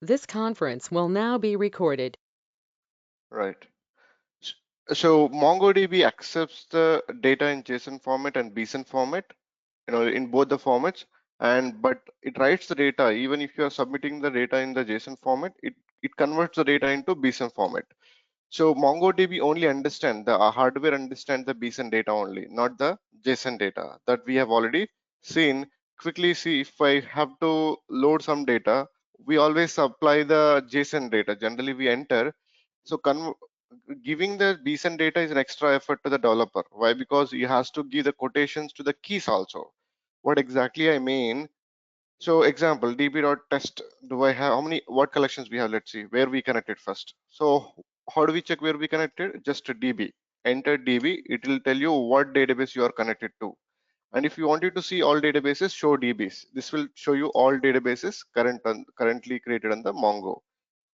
This conference will now be recorded. Right. So MongoDB accepts the data in JSON format and BSON format, in both the formats, and but it writes the data even if you are submitting the data in the JSON format, it converts the data into BSON format. So MongoDB only understand the hardware understand the BSON data only, not the JSON data that we have already seen. Quickly see, if I have to load some data, we always supply the JSON data. Generally, we enter. So giving the BSON data is an extra effort to the developer. Why? Because he has to give the quotations to the keys also. What exactly I mean? So example, db.test, do I have how many, what collections we have? Let's see where we connected first. So how do we check where we connected? Just a db, enter db, it will tell you what database you are connected to. And if you wanted to see all databases, show dbs. This will show you all databases currently created on the Mongo.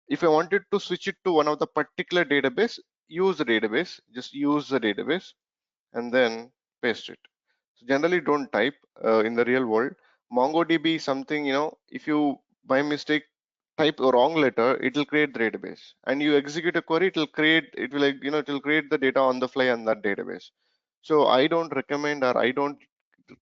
If I wanted to switch it to one of the particular database, use the database, just use the database and then paste it. So generally don't type in the real world. MongoDB is something, if you by mistake type a wrong letter, it will create the database. And you execute a query, it will create the data on the fly on that database. So I don't recommend, or I don't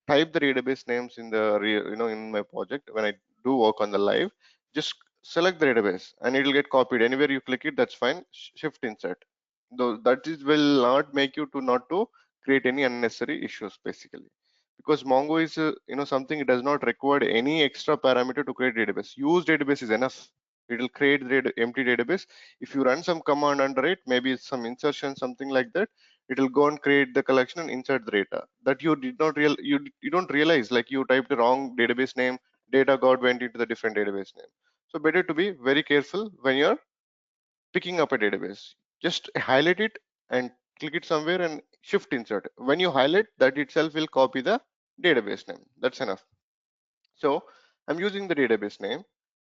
type the database names in the in my project when I do work on the live. Just select the database and it will get copied. Anywhere you click it, that's fine. Shift insert. Though that is will not make you to not to create any unnecessary issues basically, because Mongo is something, it does not require any extra parameter to create database. Use database is enough. It will create the empty database. If you run some command under it, maybe it's some insertion, something like that, it will go and create the collection and insert the data that you did not real you don't realize, like you typed the wrong database name, data went into the different database name. So better to be very careful when you're picking up a database. Just highlight it and click it somewhere and shift insert. When you highlight, that itself will copy the database name. That's enough. So I'm using the database name,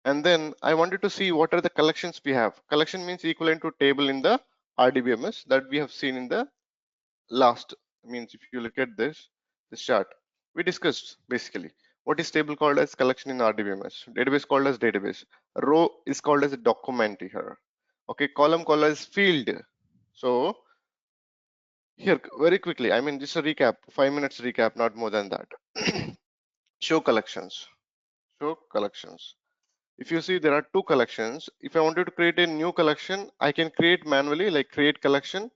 and then I wanted to see what are the collections we have. Collection means equivalent to table in the RDBMS that we have seen in the last. Means if you look at this chart, we discussed basically what is table called as collection in RDBMS, database called as database, row is called as a document here. Okay, column called as field. So here very quickly, I mean, just a recap, 5 minutes recap, not more than that. Show collections. Show collections. If you see, there are two collections. If I wanted to create a new collection, I can create manually, like create collection,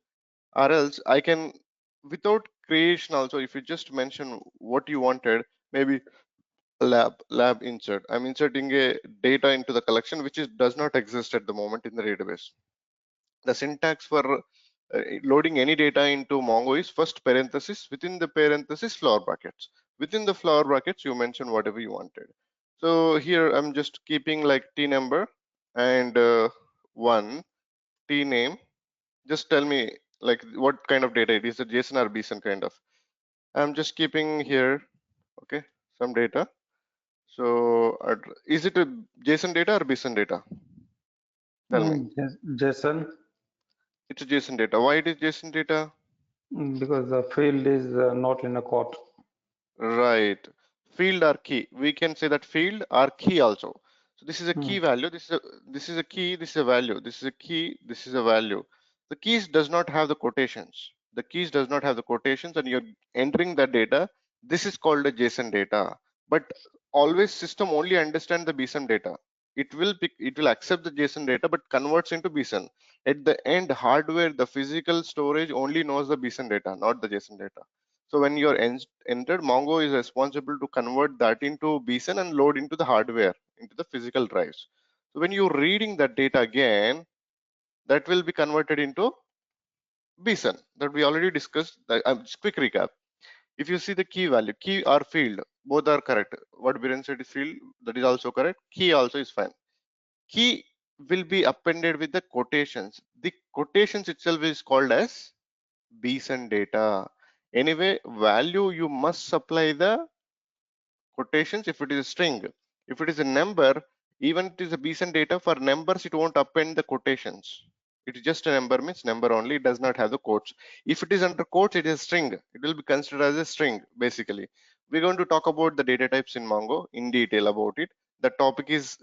or else I can, without creation also, if you just mention what you wanted, maybe lab insert. I'm inserting a data into the collection which is does not exist at the moment in the database. The syntax for loading any data into Mongo is first parenthesis, within the parenthesis flower brackets. Within the flower brackets, you mention whatever you wanted. So here I'm just keeping like T number and one T name. Just tell me like what kind of data it is, a JSON or BSON kind of. I'm just keeping here, okay, some data. So is it a JSON data or BSON data? Tell me. JSON, It's a JSON data. Why it is JSON data? because the field is not in a quote. Right. Field or key. We can say that field or key also. So this is a key value. This is a key. This is a value. This is a key. This is a value. The keys does not have the quotations. The keys does not have the quotations, and you're entering that data. This is called a JSON data. But always system only understand the BSON data. It will accept the JSON data, but converts into BSON. At the end, hardware, the physical storage only knows the BSON data, not the JSON data. So when you're entered, Mongo is responsible to convert that into BSON and load into the hardware, into the physical drives. So when you're reading that data again, that will be converted into BSON that we already discussed. Just quick recap. If you see the key value, key or field, both are correct. What Biren said is field, that is also correct. Key also is fine. Key will be appended with the quotations. The quotations itself is called as BSON data. Anyway, value you must supply the quotations if it is a string. If it is a number, even it is a BSON data, for numbers it won't append the quotations. It is just a number, means number only, it does not have the quotes. If it is under quotes, it is a string. It will be considered as a string basically. We're going to talk about the data types in Mongo in detail about it. The topic is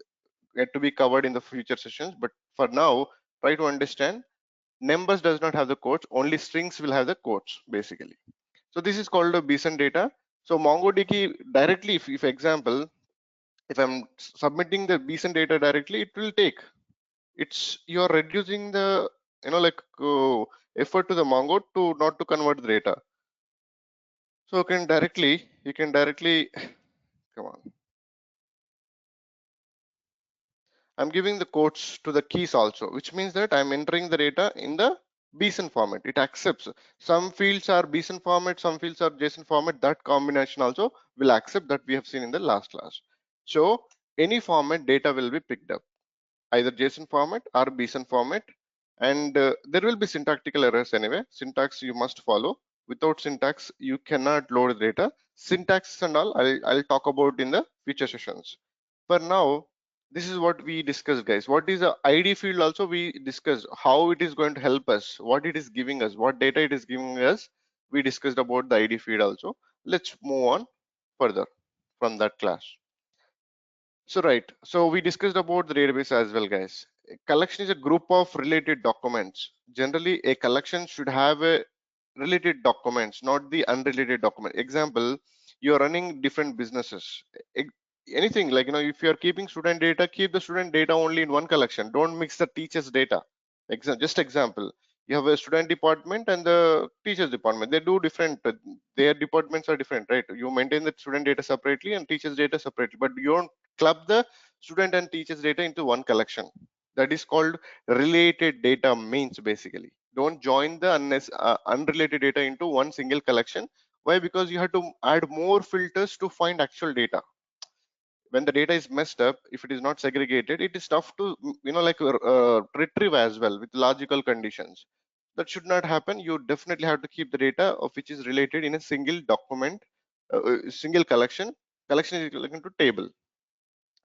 get to be covered in the future sessions. But for now, try to understand numbers does not have the quotes, only strings will have the quotes basically. So this is called a BSON data. So MongoDB directly, if example, if I'm submitting the BSON data directly, it will take. It's you're reducing the like effort to the Mongo to not to convert the data. So you can directly come on. I'm giving the quotes to the keys also, which means that I'm entering the data in the BSON format. It accepts. Some fields are BSON format, some fields are JSON format. That combination also will accept that we have seen in the last class. So any format data will be picked up, either JSON format or BSON format. And there will be syntactical errors anyway. Syntax you must follow. Without syntax, you cannot load the data. Syntax and all, I'll talk about in the future sessions. For now, this is what we discussed, guys. What is the ID field? Also, we discussed how it is going to help us, what it is giving us, what data it is giving us. We discussed about the ID field also. Let's move on further from that class. So right, so we discussed about the database as well, guys. A collection is a group of related documents. Generally, a collection should have a related documents, not the unrelated document. Example, you're running different businesses. E- Anything like, if you're keeping student data, keep the student data only in one collection. Don't mix the teacher's data. Just example, you have a student department and the teachers department. They do different, their departments are different, right? You maintain the student data separately and teachers data separately, but you don't club the student and teachers data into one collection. That is called related data means basically. Don't join the unrelated data into one single collection. Why? Because you have to add more filters to find actual data. When the data is messed up, if it is not segregated, it is tough to retrieve as well with logical conditions. That should not happen. You definitely have to keep the data of which is related in a single document, single collection. Collection is equivalent to table.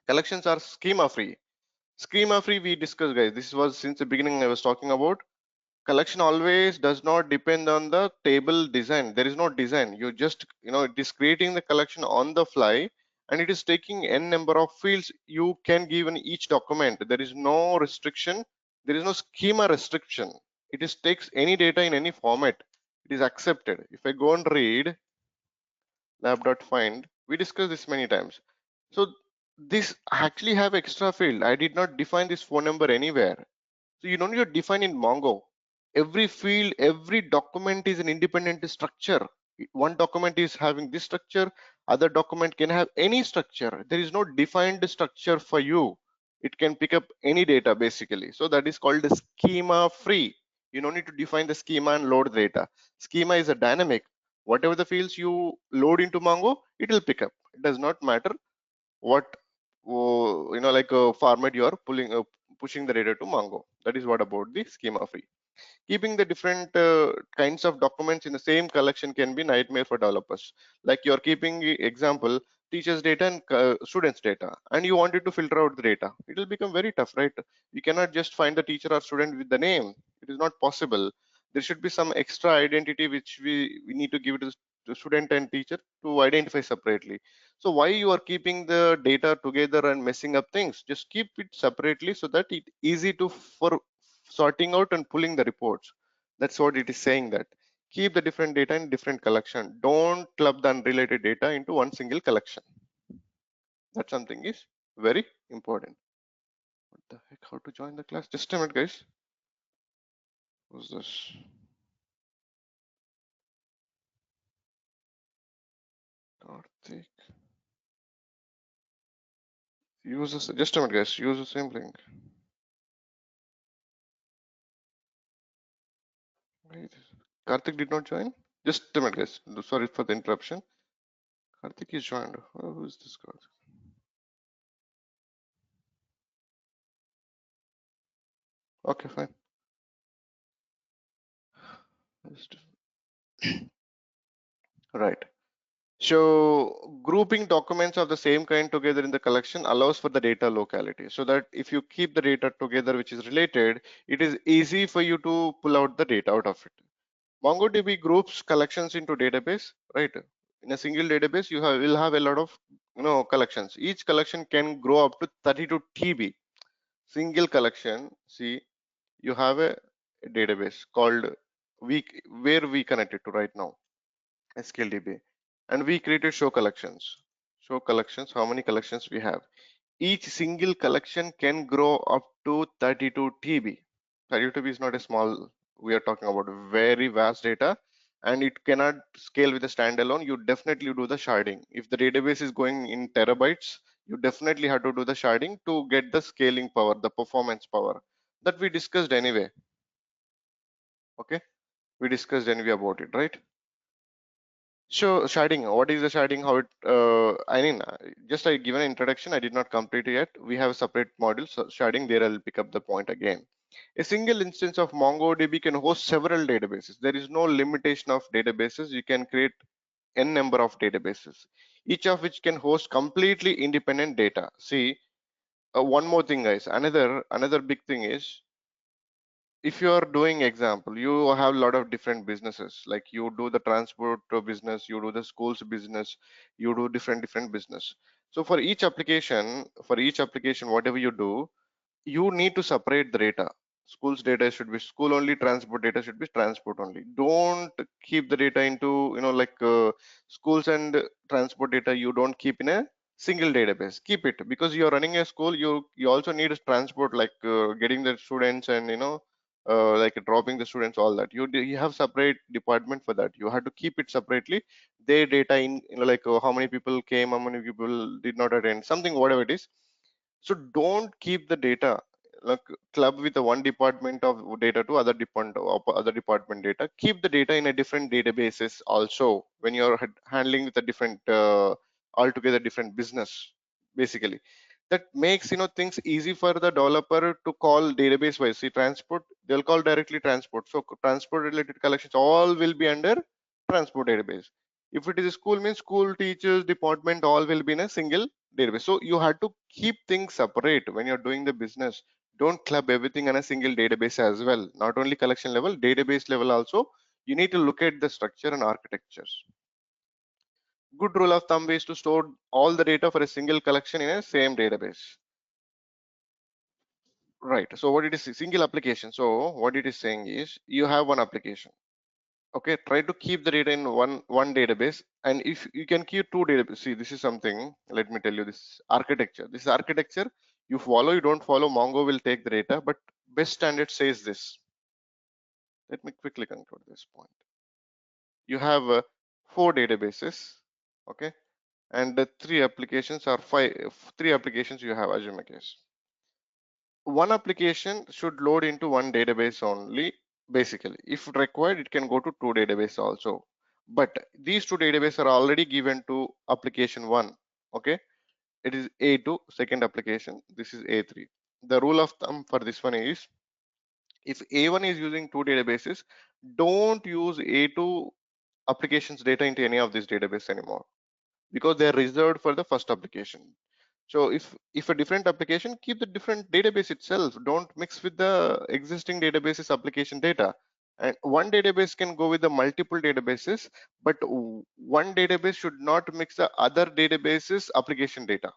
Collections are schema free. Schema free we discussed, guys. This was since the beginning I was talking about. Collection always does not depend on the table design. There is no design. You just, it is creating the collection on the fly, and it is taking n number of fields you can give in each document. There is no restriction. There is no schema restriction. It is takes any data in any format. It is accepted. If I go and read lab.find, we discussed this many times. So this actually have extra field. I did not define this phone number anywhere. So you don't need to define in Mongo. Every field, every document is an independent structure. One document is having this structure, other document can have any structure. There is no defined structure for you. It can pick up any data basically. So that is called schema free. You don't need to define the schema and load the data. Schema is a dynamic. Whatever the fields you load into Mongo, it will pick up. It does not matter what format you are pushing the data to Mongo. That is what about the schema free. Keeping the different kinds of documents in the same collection can be nightmare for developers. Like you're keeping example teachers data and students data, and you wanted to filter out the data. It will become very tough, right? You cannot just find the teacher or student with the name. It is not possible. There should be some extra identity which we need to give to student and teacher to identify separately. So why you are keeping the data together and messing up things? Just keep it separately so that it easy to for sorting out and pulling the reports. That's what it is saying, that keep the different data in different collection. Don't club the unrelated data into one single collection. That something is very important. What the heck? How to join the class? Just a minute, guys. Who's this? Karthik. Use this. Just a minute, guys. Use the same link. Wait. Karthik did not join. Just a minute, guys. Sorry for the interruption. Karthik is joined. Oh, who is this Karthik? Okay, fine. Right. So grouping documents of the same kind together in the collection allows for the data locality, so that if you keep the data together which is related, it is easy for you to pull out the data out of it. MongoDB groups collections into database, right? In a single database, will have a lot of collections. Each collection can grow up to 32 TB. single collection. See, you have a database called where we connected to right now, SQLDB, and we created show collections. Show collections, how many collections we have? Each single collection can grow up to 32 TB. 32 TB is not a small, we are talking about very vast data, and it cannot scale with a standalone. You definitely do the sharding. If the database is going in terabytes, you definitely have to do the sharding to get the scaling power, the performance power that we discussed anyway. Okay, we discussed anyway about it, right? So sharding, what is the sharding? How it? I mean, just I given an introduction. I did not complete it yet. We have a separate module. So sharding, there I'll pick up the point again. A single instance of MongoDB can host several databases. There is no limitation of databases. You can create n number of databases, each of which can host completely independent data. See, one more thing, guys. Another big thing is, if you are doing example, you have a lot of different businesses, like you do the transport business, you do the schools business, you do different business. So for each application whatever you do, you need to separate the data. School's data should be school only, transport data should be transport only. Don't keep the data into, like schools and transport data, you don't keep in a single database. Keep it, because you're running a school, you also need transport, like getting the students and like dropping the students, all that. You have separate department for that. You have to keep it separately. Their data in, like how many people came, how many people did not attend, something, whatever it is. So don't keep the data like club with the one department of data to other department data. Keep the data in a different databases also when you're handling with a different altogether different business. Basically, that makes things easy for the developer to call database wise. See, transport, they'll call directly transport. So transport related collections all will be under transport database. If it is a school, means school, teachers, department, all will be in a single database. So you have to keep things separate when you're doing the business. Don't club everything in a single database as well. Not only collection level, database level also. You need to look at the structure and architectures. Good rule of thumb is to store all the data for a single collection in a same database. Right. So what it is, single application. So what it is saying is, you have one application. Okay, try to keep the data in one database, and if you can keep two database. See, this is something, let me tell you, this architecture, you follow, you don't follow, Mongo will take the data, but best standard says this. Let me quickly conclude this point. You have four databases, okay, and the three applications you have, assume a case. One application should load into one database only. Basically, if required, it can go to two database also, but these two databases are already given to application one. Okay, it is A2, second application, this is A3. The rule of thumb for this one is, if A1 is using two databases, don't use A2 applications data into any of these database anymore, because they are reserved for the first application. So if a different application, keep the different database itself. Don't mix with the existing databases application data. And one database can go with the multiple databases, but one database should not mix the other databases application data.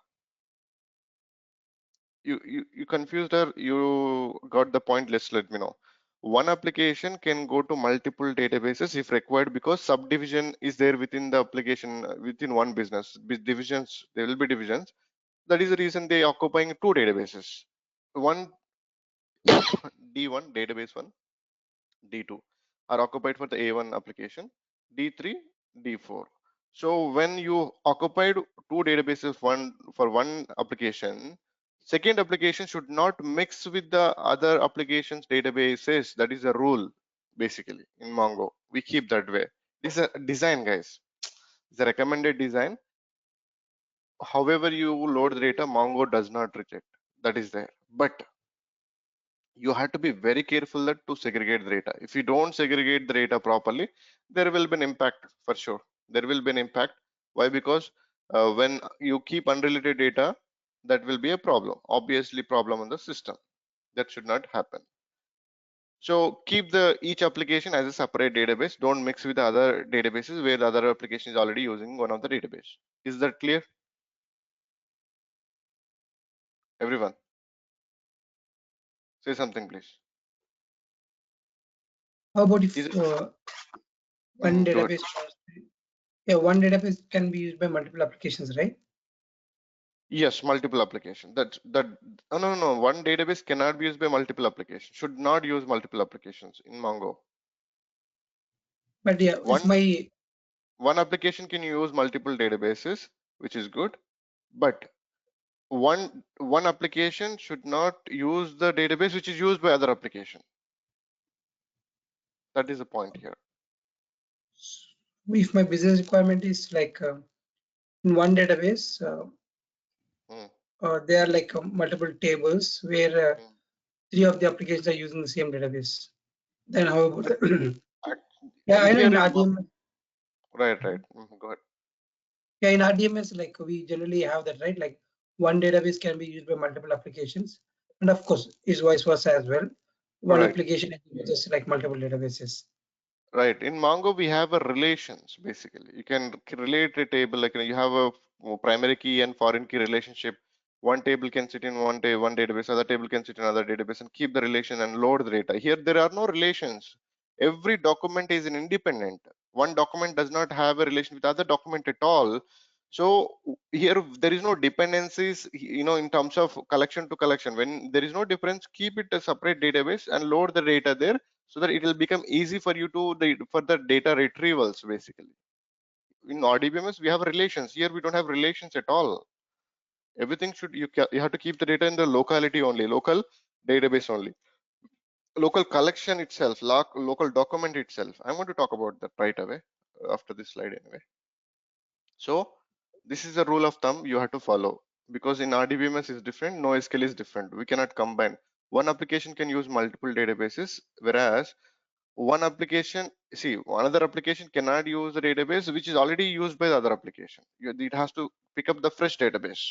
You confused, or you got the point? Let's let me know. One application can go to multiple databases if required, because subdivision is there within the application, within one business. Divisions, there will be divisions. That is the reason they occupying two databases. One D1 database one, D2 are occupied for the A1 application, D3, D4. So when you occupied two databases, one for one application, second application should not mix with the other applications databases. That is a rule basically in Mongo. We keep that way. This is a design, guys. It's a recommended design. However you load the data, Mongo does not reject. That is there. But you have to be very careful that to segregate the data. If you don't segregate the data properly, there will be an impact for sure. There will be an impact. Why? Because when you keep unrelated data, that will be a problem. Obviously, problem on the system. That should not happen. So keep the each application as a separate database. Don't mix with the other databases where the other application is already using one of the database. Is that clear, everyone? Say something, please. How about if Is it? one Go ahead. database, one database can be used by multiple applications, right? Yes, multiple application. Oh, no. One database cannot be used by multiple applications. Should not use multiple applications in Mongo. But yeah, if One my one application can use multiple databases, which is good, but one application should not use the database which is used by other application. That is the point here. if my business requirement is like in one database, Hmm, there are like multiple tables where hmm. three of the applications are using the same database. Then how about Act- yeah, I know Here in in RDMS. right, right. Go ahead. Yeah, in RDMS, like we generally have that, right? Like one database can be used by multiple applications, and of course, is vice versa as well. One Right. application uses like multiple databases. Right. In Mongo, we have a relations basically. You can relate a table like you have a primary key and foreign key relationship. One table can sit in one database, other table can sit in another database and keep the relation and load the data. Here, there are no relations. Every document is an independent. One document does not have a relation with other document at all. So here there is no dependencies, in terms of collection to collection. When there is no difference, keep it a separate database and load the data there so that it will become easy for you to for the data retrievals basically. In RDBMS we have relations. Here we don't have relations at all. Everything should you have to keep the data in the locality only, local database only, local collection itself, local document itself. I'm going to talk about that right away after this slide anyway. So this is a rule of thumb you have to follow, because in RDBMS is different, NoSQL is different. We cannot combine. One application can use multiple databases, whereas one application, see, another application cannot use the database which is already used by the other application. It has to pick up the fresh database.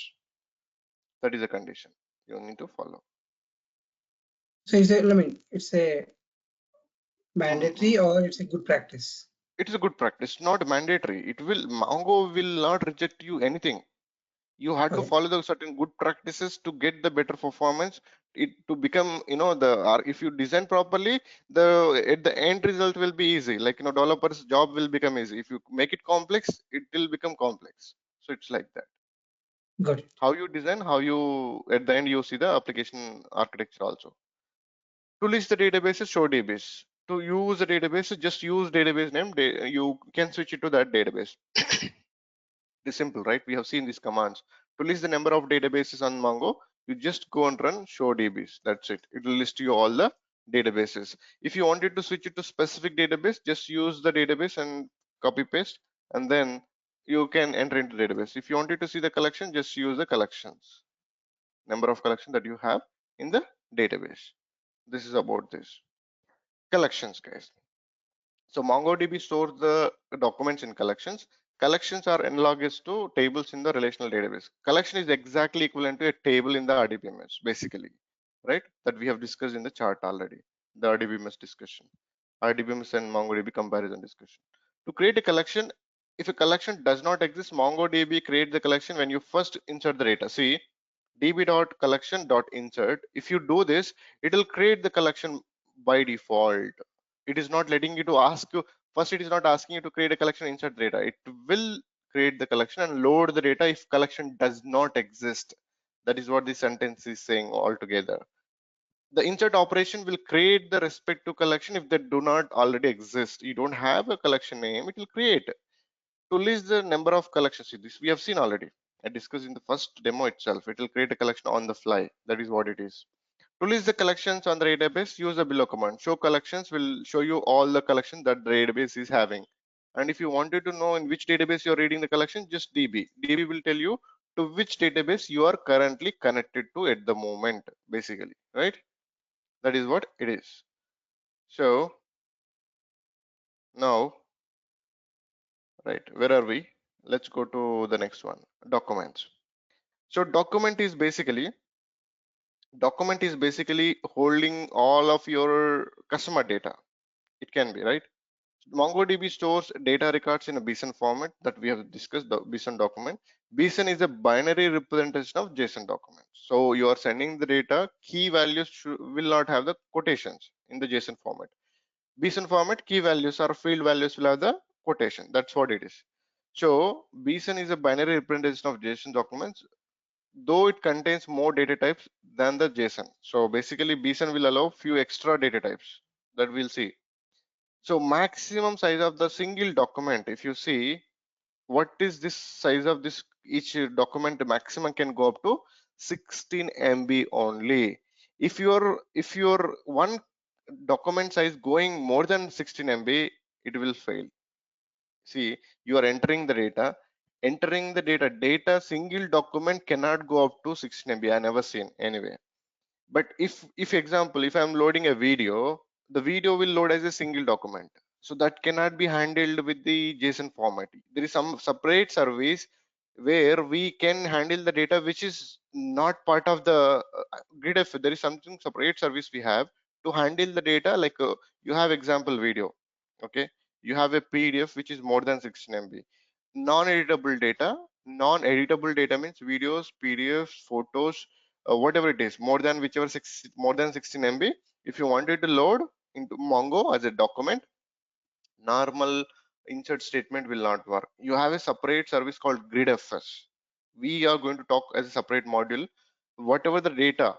That is a condition you need to follow. So is it, I mean, it's a Mhm. mandatory or it's a good practice? It is a good practice, not mandatory. Mongo will not reject you anything. You have to Okay, follow the certain good practices to get the better performance. It to become, if you design properly, the at the end result will be easy. Like, developers job will become easy. If you make it complex, it will become complex. So it's like that. got it. How you design, how you at the end you see the application architecture also. To list the databases, show database. To use the database, just use database name. You can switch it to that database. It's simple, right? We have seen these commands. To list the number of databases on Mongo, you just go and run show DBs. That's it. It will list you all the databases. If you wanted to switch it to specific database, just use the database and copy paste, and then you can enter into database. If you wanted to see the collection, just use the collections, number of collection that you have in the database. This is about this collections, guys. So MongoDB stores the documents in collections. Collections are analogous to tables in the relational database. Collection is exactly equivalent to a table in the RDBMS, basically, right? That we have discussed in the chart already, the RDBMS discussion, RDBMS and MongoDB comparison discussion. To create a collection, if a collection does not exist, MongoDB creates the collection when you first insert the data. See, db.collection.insert. If you do this, it will create the collection by default. It is not letting you to ask you first. It is not asking you to create a collection, insert data. It will create the collection and load the data if collection does not exist. That is what the sentence is saying altogether. The insert operation will create the respect to collection if they do not already exist. You don't have a collection name, it will create. To list the number of collections, see, this we have seen already. I discussed in the first demo itself. It will create a collection on the fly. That is what it is. To list the collections on the database, use the below command. Show collections will show you all the collections that the database is having. And if you wanted to know in which database you're reading the collection, just DB. DB will tell you to which database you are currently connected to at the moment, basically, right? That is what it is. So now, right, where are we? Let's go to the next one, documents. So document is basically holding all of your customer data. It can be, right? MongoDB stores data records in a BSON format that we have discussed, the BSON document. BSON is a binary representation of JSON document. So you are sending the data, key values will not have the quotations in the JSON format. BSON format, key values or field values will have the quotation. That's what it is. So BSON is a binary representation of JSON documents, though it contains more data types than the JSON. So basically BSON will allow few extra data types that we'll see. So maximum size of the single document, if you see, what is this size of this each document, the maximum can go up to 16 MB only. If your one document size going more than 16 MB, it will fail. See, you are entering the data single document cannot go up to 16 MB. I never seen anyway. But if example, if I'm loading a video, the video will load as a single document. So that cannot be handled with the JSON format. There is some separate service where we can handle the data which is not part of the grid. If there is something separate service we have to handle the data, like you have example video, okay, you have a PDF which is more than 16 MB. Non-editable data means videos, PDFs, photos, whatever it is, more than 16 MB. If you wanted to load into Mongo as a document, normal insert statement will not work. You have a separate service called gridfs. We are going to talk as a separate module. Whatever the data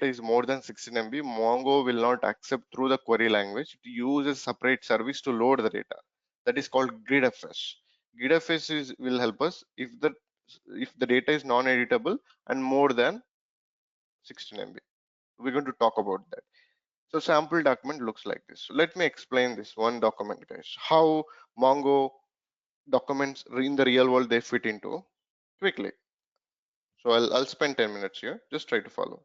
is more than 16 MB, Mongo will not accept through the query language. It uses separate service to load the data. That is called gridfs. Gridfs will help us if the data is non-editable and more than 16 MB. We're going to talk about that. So sample document looks like this. So let me explain this one document, guys. How Mongo documents in the real world they fit into quickly. So I'll spend 10 minutes here. Just try to follow.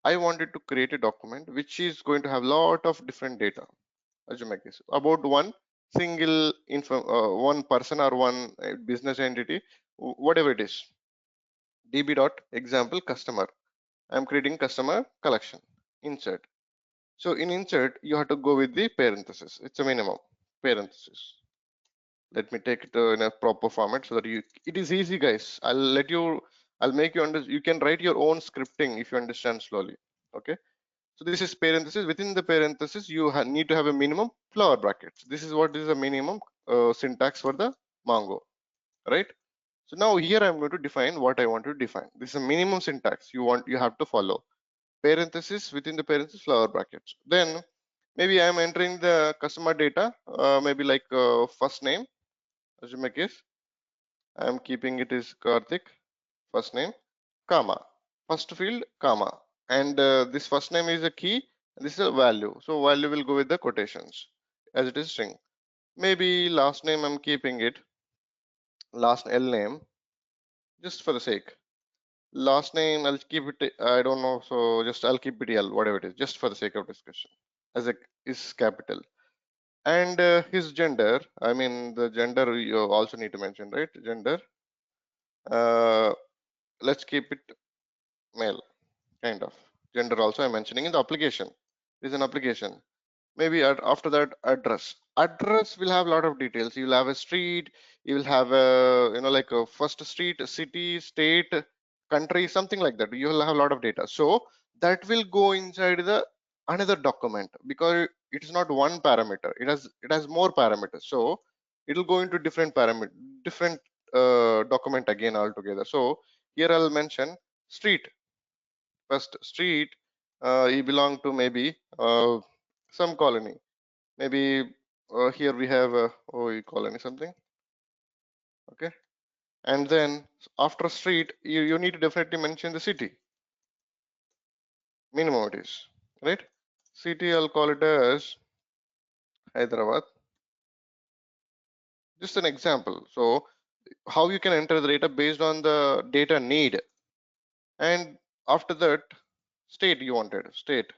I wanted to create a document which is going to have lot of different data. Assume like this about one single one person or one business entity, whatever it is. db dot example customer. I'm creating customer collection. Insert. So in insert, you have to go with the parenthesis. It's a minimum parenthesis. Let me take it in a proper format so that it is easy, guys. I'll make you understand. You can write your own scripting if you understand slowly. Okay. So this is parenthesis. Within the parenthesis, you need to have a minimum flower brackets. This is what is a minimum syntax for the Mongo, right? So now here I'm going to define what I want to define. This is a minimum syntax you have to follow. Parenthesis, within the parenthesis, flower brackets. Then maybe I'm entering the customer data, maybe like first name, as in my case. I'm keeping it as Karthik, first name, comma, first field, comma. And this first name is a key, this is a value. So value will go with the quotations as it is string. Maybe last name I'm keeping it, last L name, just for the sake. Last name I'll keep it, I don't know, so just I'll keep it L, whatever it is, just for the sake of discussion, as a is capital. And his gender, I mean the gender you also need to mention, right? Gender, let's keep it male, kind of. Gender also I'm mentioning in the application. This is an application. Maybe after that, address will have a lot of details. You'll have a street, you will have a like a first street, city, state, country, something like that. You will have a lot of data, so that will go inside the another document because it is not one parameter, it has more parameters, so it will go into different parameter, different document again altogether. So here I'll mention street. First street, he belong to maybe some colony. Maybe here we have a colony something. Okay. And then after street, you need to definitely mention the city. Minimum it is, right? City, I'll call it as Hyderabad. Just an example. So how you can enter the data based on the data need. And after that, state you wanted, state.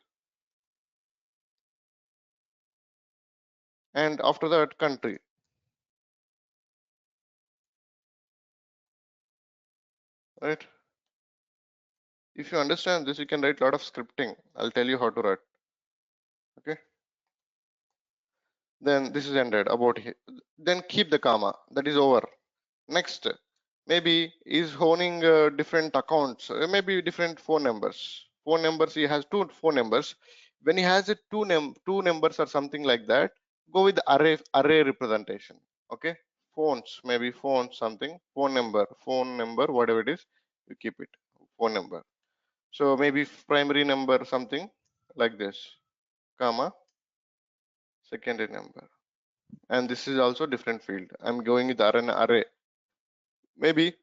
And after that, country. Right? If you understand this, you can write a lot of scripting. I'll tell you how to write. Okay. then this is ended about then keep the comma, that is over. Next, maybe is owning different accounts, maybe different phone numbers. Phone numbers, he has two phone numbers. When he has it two numbers or something like that, go with array representation. Okay, phones, maybe phone something, phone number, whatever it is, you keep it phone number. So maybe primary number something like this, comma, secondary number, and this is also different field. I'm going with array. Maybe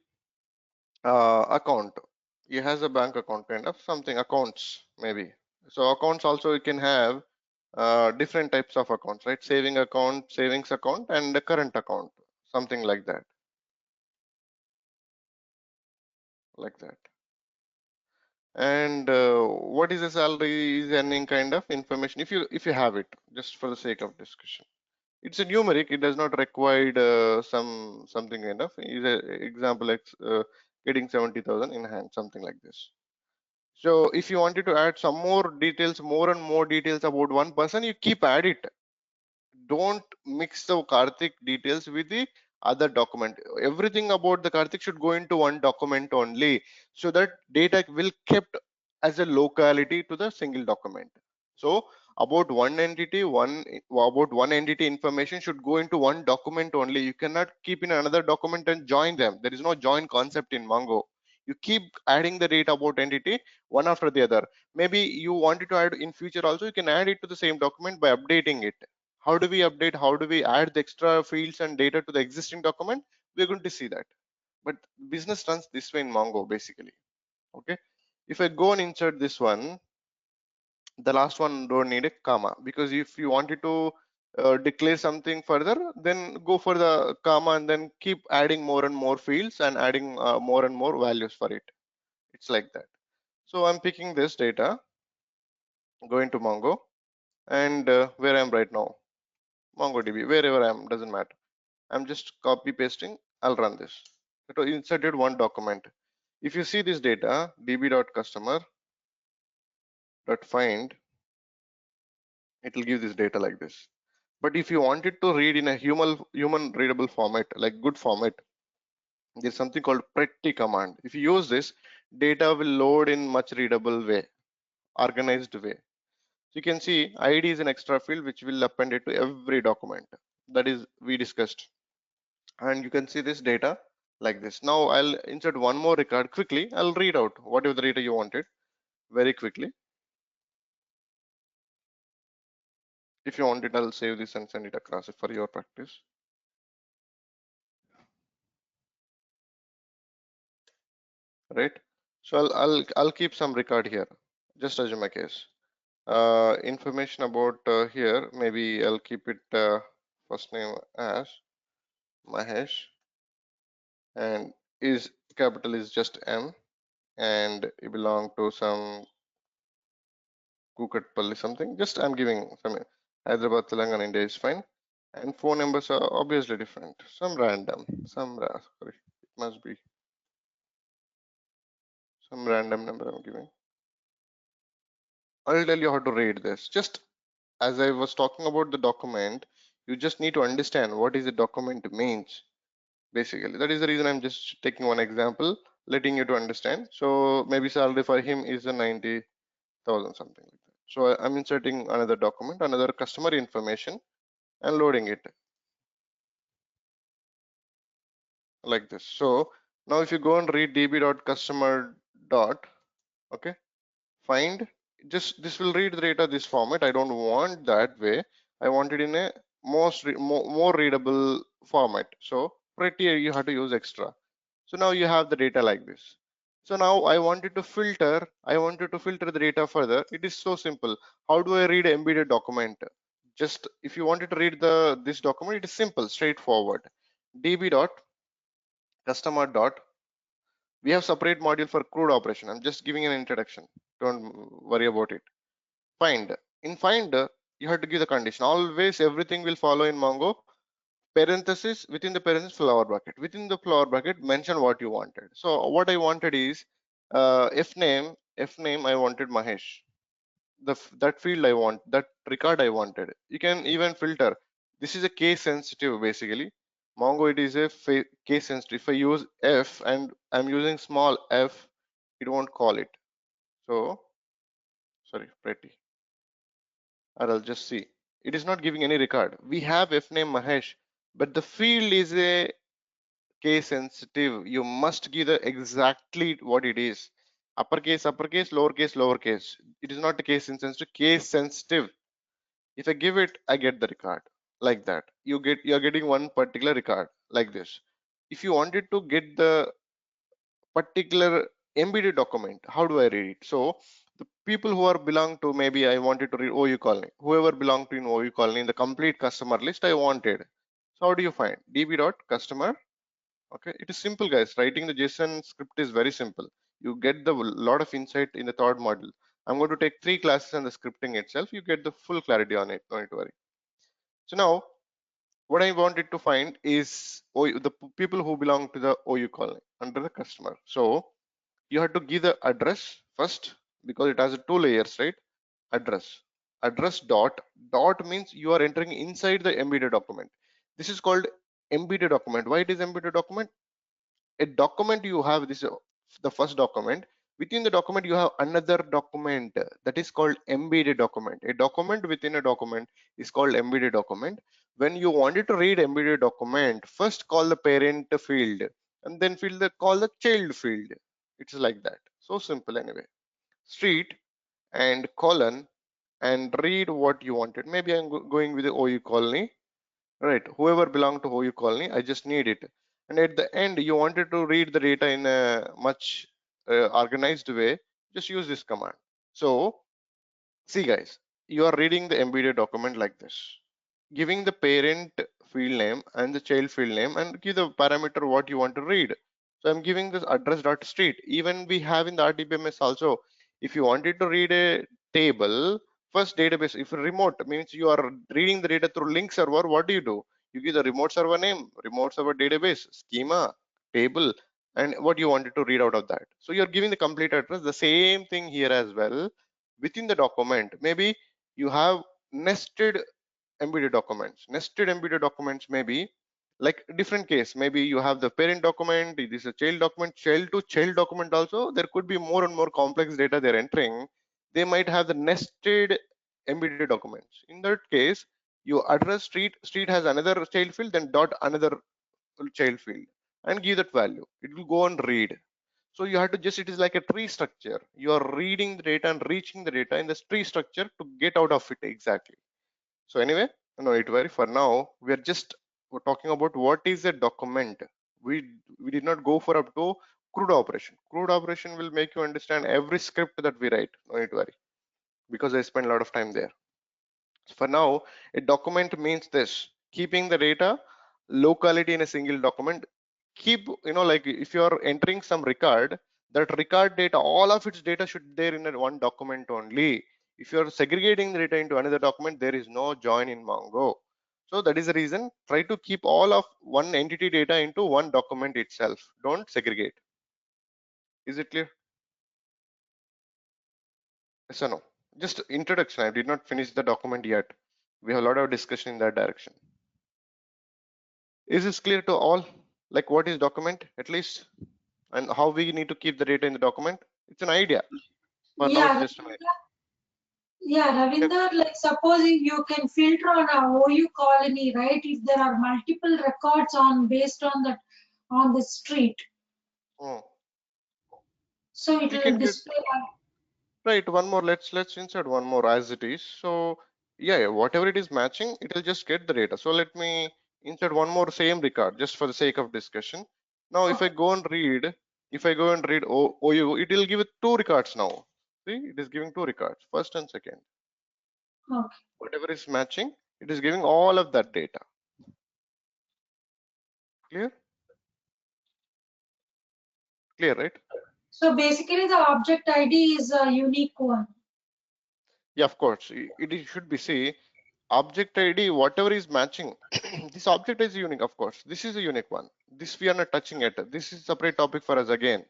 account, he has a bank account kind of something, accounts maybe. So accounts also you can have different types of accounts, right? Savings account and a current account, something like that, like that. And what is the salary is earning kind of information, if you have it, just for the sake of discussion. It's a numeric, it does not require something kind of is a example getting 70,000 in hand, something like this. So if you wanted to add some more details, more and more details about one person, you keep add it. Don't mix the Karthik details with the other document. Everything about the Karthik should go into one document only, so that data will kept as a locality to the single document. So about one entity information should go into one document only. You cannot keep in another document and join them. There is no join concept in Mongo. You keep adding the data about entity one after the other. Maybe you wanted to add in future also, you can add it to the same document by updating it. How do we update, how do we add the extra fields and data to the existing document? We're going to see that. But business runs this way in Mongo basically. Okay, if I go and insert this one, the last one don't need a comma, because if you wanted to declare something further, then go for the comma and then keep adding more and more fields and adding more and more values for it. It's like that. So I'm picking this data, going to Mongo, and where I am right now, MongoDB, wherever I am, doesn't matter. I'm just copy pasting. I'll run this. It inserted one document. If you see this data, db.customer.find, it will give this data like this. But if you want it to read in a human readable format, like good format, there's something called pretty command. If you use this, data will load in much readable way, organized way. So you can see ID is an extra field which will append it to every document. That is we discussed. And you can see this data like this. Now I'll insert one more record quickly. I'll read out whatever the data you wanted very quickly. If you want it, I'll save this and send it across for your practice. Right. So I'll keep some record here, just as in my case. Information about here, maybe I'll keep it first name as Mahesh, and is capital is just M, and it belong to some Kukatpalli something. Just I'm giving some Hyderabad, Telangana, India is fine. And phone numbers are obviously different. Some random, sorry, it must be some random number I'm giving. I'll tell you how to read this. Just as I was talking about the document, you just need to understand what is the document means. Basically, that is the reason I'm just taking one example, letting you to understand. So maybe salary for him is a 90,000 something like that. So I'm inserting another document, another customer information, and loading it like this. So now if you go and read db.customer dot, okay, find, just this will read the data this format. I don't want that way. I want it in a more readable format. So pretty you have to use extra. So now you have the data like this. So now I wanted to filter the data further. It is so simple. How do I read an embedded document? Just if you wanted to read this document, it is simple, straightforward. db dot customer dot, we have separate module for CRUD operation. I'm just giving an introduction, don't worry about it. Find, in find you have to give the condition. Always everything will follow in Mongo, parenthesis, within the parenthesis flower bracket, within the flower bracket mention what you wanted. So what I wanted is f name I wanted Mahesh, that field I want, that record I wanted. You can even filter This is a case sensitive basically. Mongo, it is a case sensitive. If I use F and I'm using small f, it won't call it. So, sorry, pretty. Or I'll just see. It is not giving any record. We have f name Mahesh, but the field is a case sensitive. You must give the exactly what it is. Uppercase, uppercase, lowercase, lowercase. It is not a case insensitive, case sensitive. If I give it, I get the record like that. You're getting one particular record like this. If you wanted to get the particular embedded document, how do I read it? So the people who are belong to, maybe I wanted to read OU colony, whoever belonged to in OU colony in the complete customer list I wanted. So how do you find db.customer? Okay, it is simple, guys. Writing the JSON script is very simple. You get the lot of insight in the third module. I'm going to take 3 classes on the scripting itself. You get the full clarity on it. Don't worry. So now what I wanted to find is the people who belong to the OU colony under the customer. So you have to give the address first because it has 2 layers, right? Address dot means you are entering inside the embedded document. This is called embedded document. Why it is embedded document? A document you have, this the first document. Within the document you have another document that is called embedded document. A document within a document is called embedded document. When you wanted to read embedded document, first call the parent field and then call the child field. It's like that. So simple. Anyway, street and colon and read what you wanted. Maybe I'm going with the OU colony, right? Whoever belong to OU colony, I just need it. And at the end, you wanted to read the data in a much organized way, just use this command. So see guys, you are reading the embedded document like this, giving the parent field name and the child field name and give the parameter what you want to read. So I'm giving this address.street. Even we have in the RDBMS also, if you wanted to read a table, first database, if remote means you are reading the data through link server, what do? You give the remote server name, remote server database, schema, table, and what you wanted to read out of that. So you're giving the complete address. The same thing here as well. Within the document, maybe you have nested embedded documents. Nested embedded documents may be like different case. Maybe you have the parent document, this is a child document, child to child document also. There could be more and more complex data they're entering. They might have the nested embedded documents. In that case, you address street has another child field, then dot another child field and give that value. It will go and read. So you have to just, it is like a tree structure. You are reading the data and reaching the data in this tree structure to get out of it exactly. So anyway, no need to worry. For now, we're talking about what is a document. We did not go for up to CRUD operation. CRUD operation will make you understand every script that we write. No need to worry, because I spent a lot of time there. For now, a document means this: keeping the data locality in a single document. Keep, like if you are entering some record, that record data, all of its data should there in a one document only. If you are segregating the data into another document, there is no join in Mongo. So that is the reason, try to keep all of one entity data into one document itself. Don't segregate. Is it clear? Yes or no? Just introduction. I did not finish the document yet. We have a lot of discussion in that direction. Is this clear to all? Like what is document at least, and how we need to keep the data in the document? It's an idea. For now, it's Yeah, just an idea. yeah, Ravinder, like supposing you can filter on a OU colony, right? If there are multiple records on based on that on the street, Hmm. so it We will can get display. right one more. Let's insert one more as it is. So yeah, whatever it is matching, it will just get the data. So let me insert one more same record just for the sake of discussion. Now, if I go and read, OU, it will give it 2 records now. See, it is giving 2 records, first and second. Okay. Whatever is matching, it is giving all of that data. Clear? Clear, right? So basically, the object ID is a unique one. Yeah, of course. Should be, see, object ID, whatever is matching. This object is unique, of course. This is a unique one. This we are not touching it. This is separate topic for us again.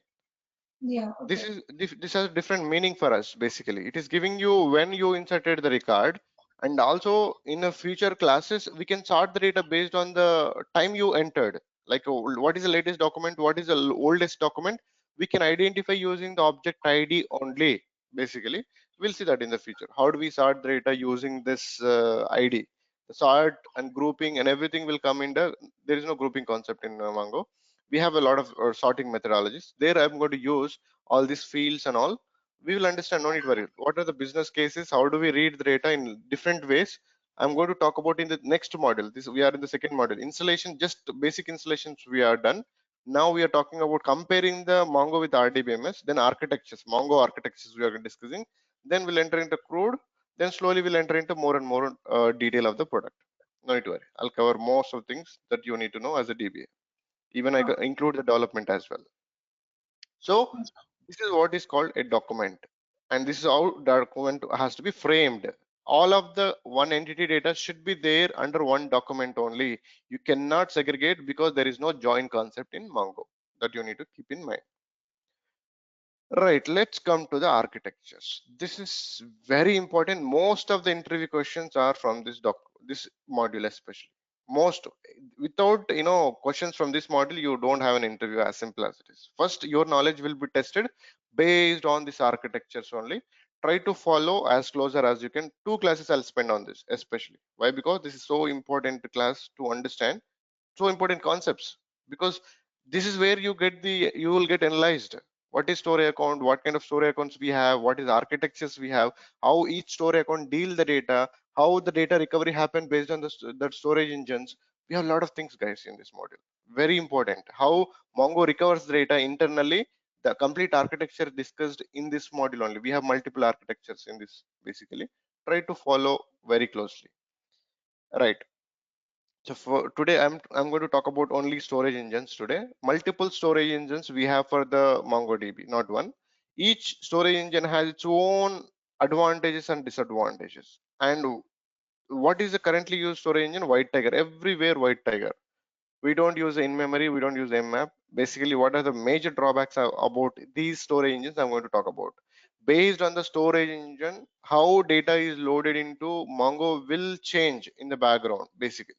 Yeah. Okay. This has a different meaning for us basically. It is giving you when you inserted the record, And also in a future classes, we can sort the data based on the time you entered. Like what is the latest document, what is the oldest document, we can identify using the object ID only. Basically, we'll see that in the future. How do we sort the data using this ID? The sort and grouping and everything will come in there is no grouping concept in Mongo. We have a lot of sorting methodologies. There I'm going to use all these fields and all. We will understand, no need worry. What are the business cases? How do we read the data in different ways? I'm going to talk about in the next module. This we are in the second module. Installation, just basic installations we are done. Now we are talking about comparing the Mongo with RDBMS, then architectures, Mongo architectures we are discussing. Then we'll enter into crude. Then slowly we'll enter into more and more detail of the product. No need to worry. I'll cover most of things that you need to know as a DBA. Even I include the development as well. So this is what is called a document, and this is how document has to be framed. All of the one entity data should be there under one document only. You cannot segregate because there is no join concept in Mongo, that you need to keep in mind. Right, let's come to the architectures. This is very important. Most of the interview questions are from this module especially. Most, without questions from this module, you don't have an interview, as simple as it is. First, your knowledge will be tested based on this architectures only. Try to follow as closer as you can. 2 classes I'll spend on this especially. Why? Because this is so important class to understand, so important concepts, because this is where you will get analyzed. What is story account, what kind of story accounts we have, what is architectures we have, how each story account deal the data, how the data recovery happen based on that storage engines. We have a lot of things, guys, in this module. Very important how Mongo recovers the data internally. The complete architecture discussed in this module only. We have multiple architectures in this. Basically, try to follow very closely. Right. So for today, I'm going to talk about only storage engines today. Multiple storage engines we have for the MongoDB, not one. Each storage engine has its own advantages and disadvantages. And what is the currently used storage engine? White Tiger. Everywhere White Tiger. We don't use in-memory. We don't use mmap. Basically, what are the major drawbacks about these storage engines? I'm going to talk about. Based on the storage engine, how data is loaded into Mongo will change in the background. Basically,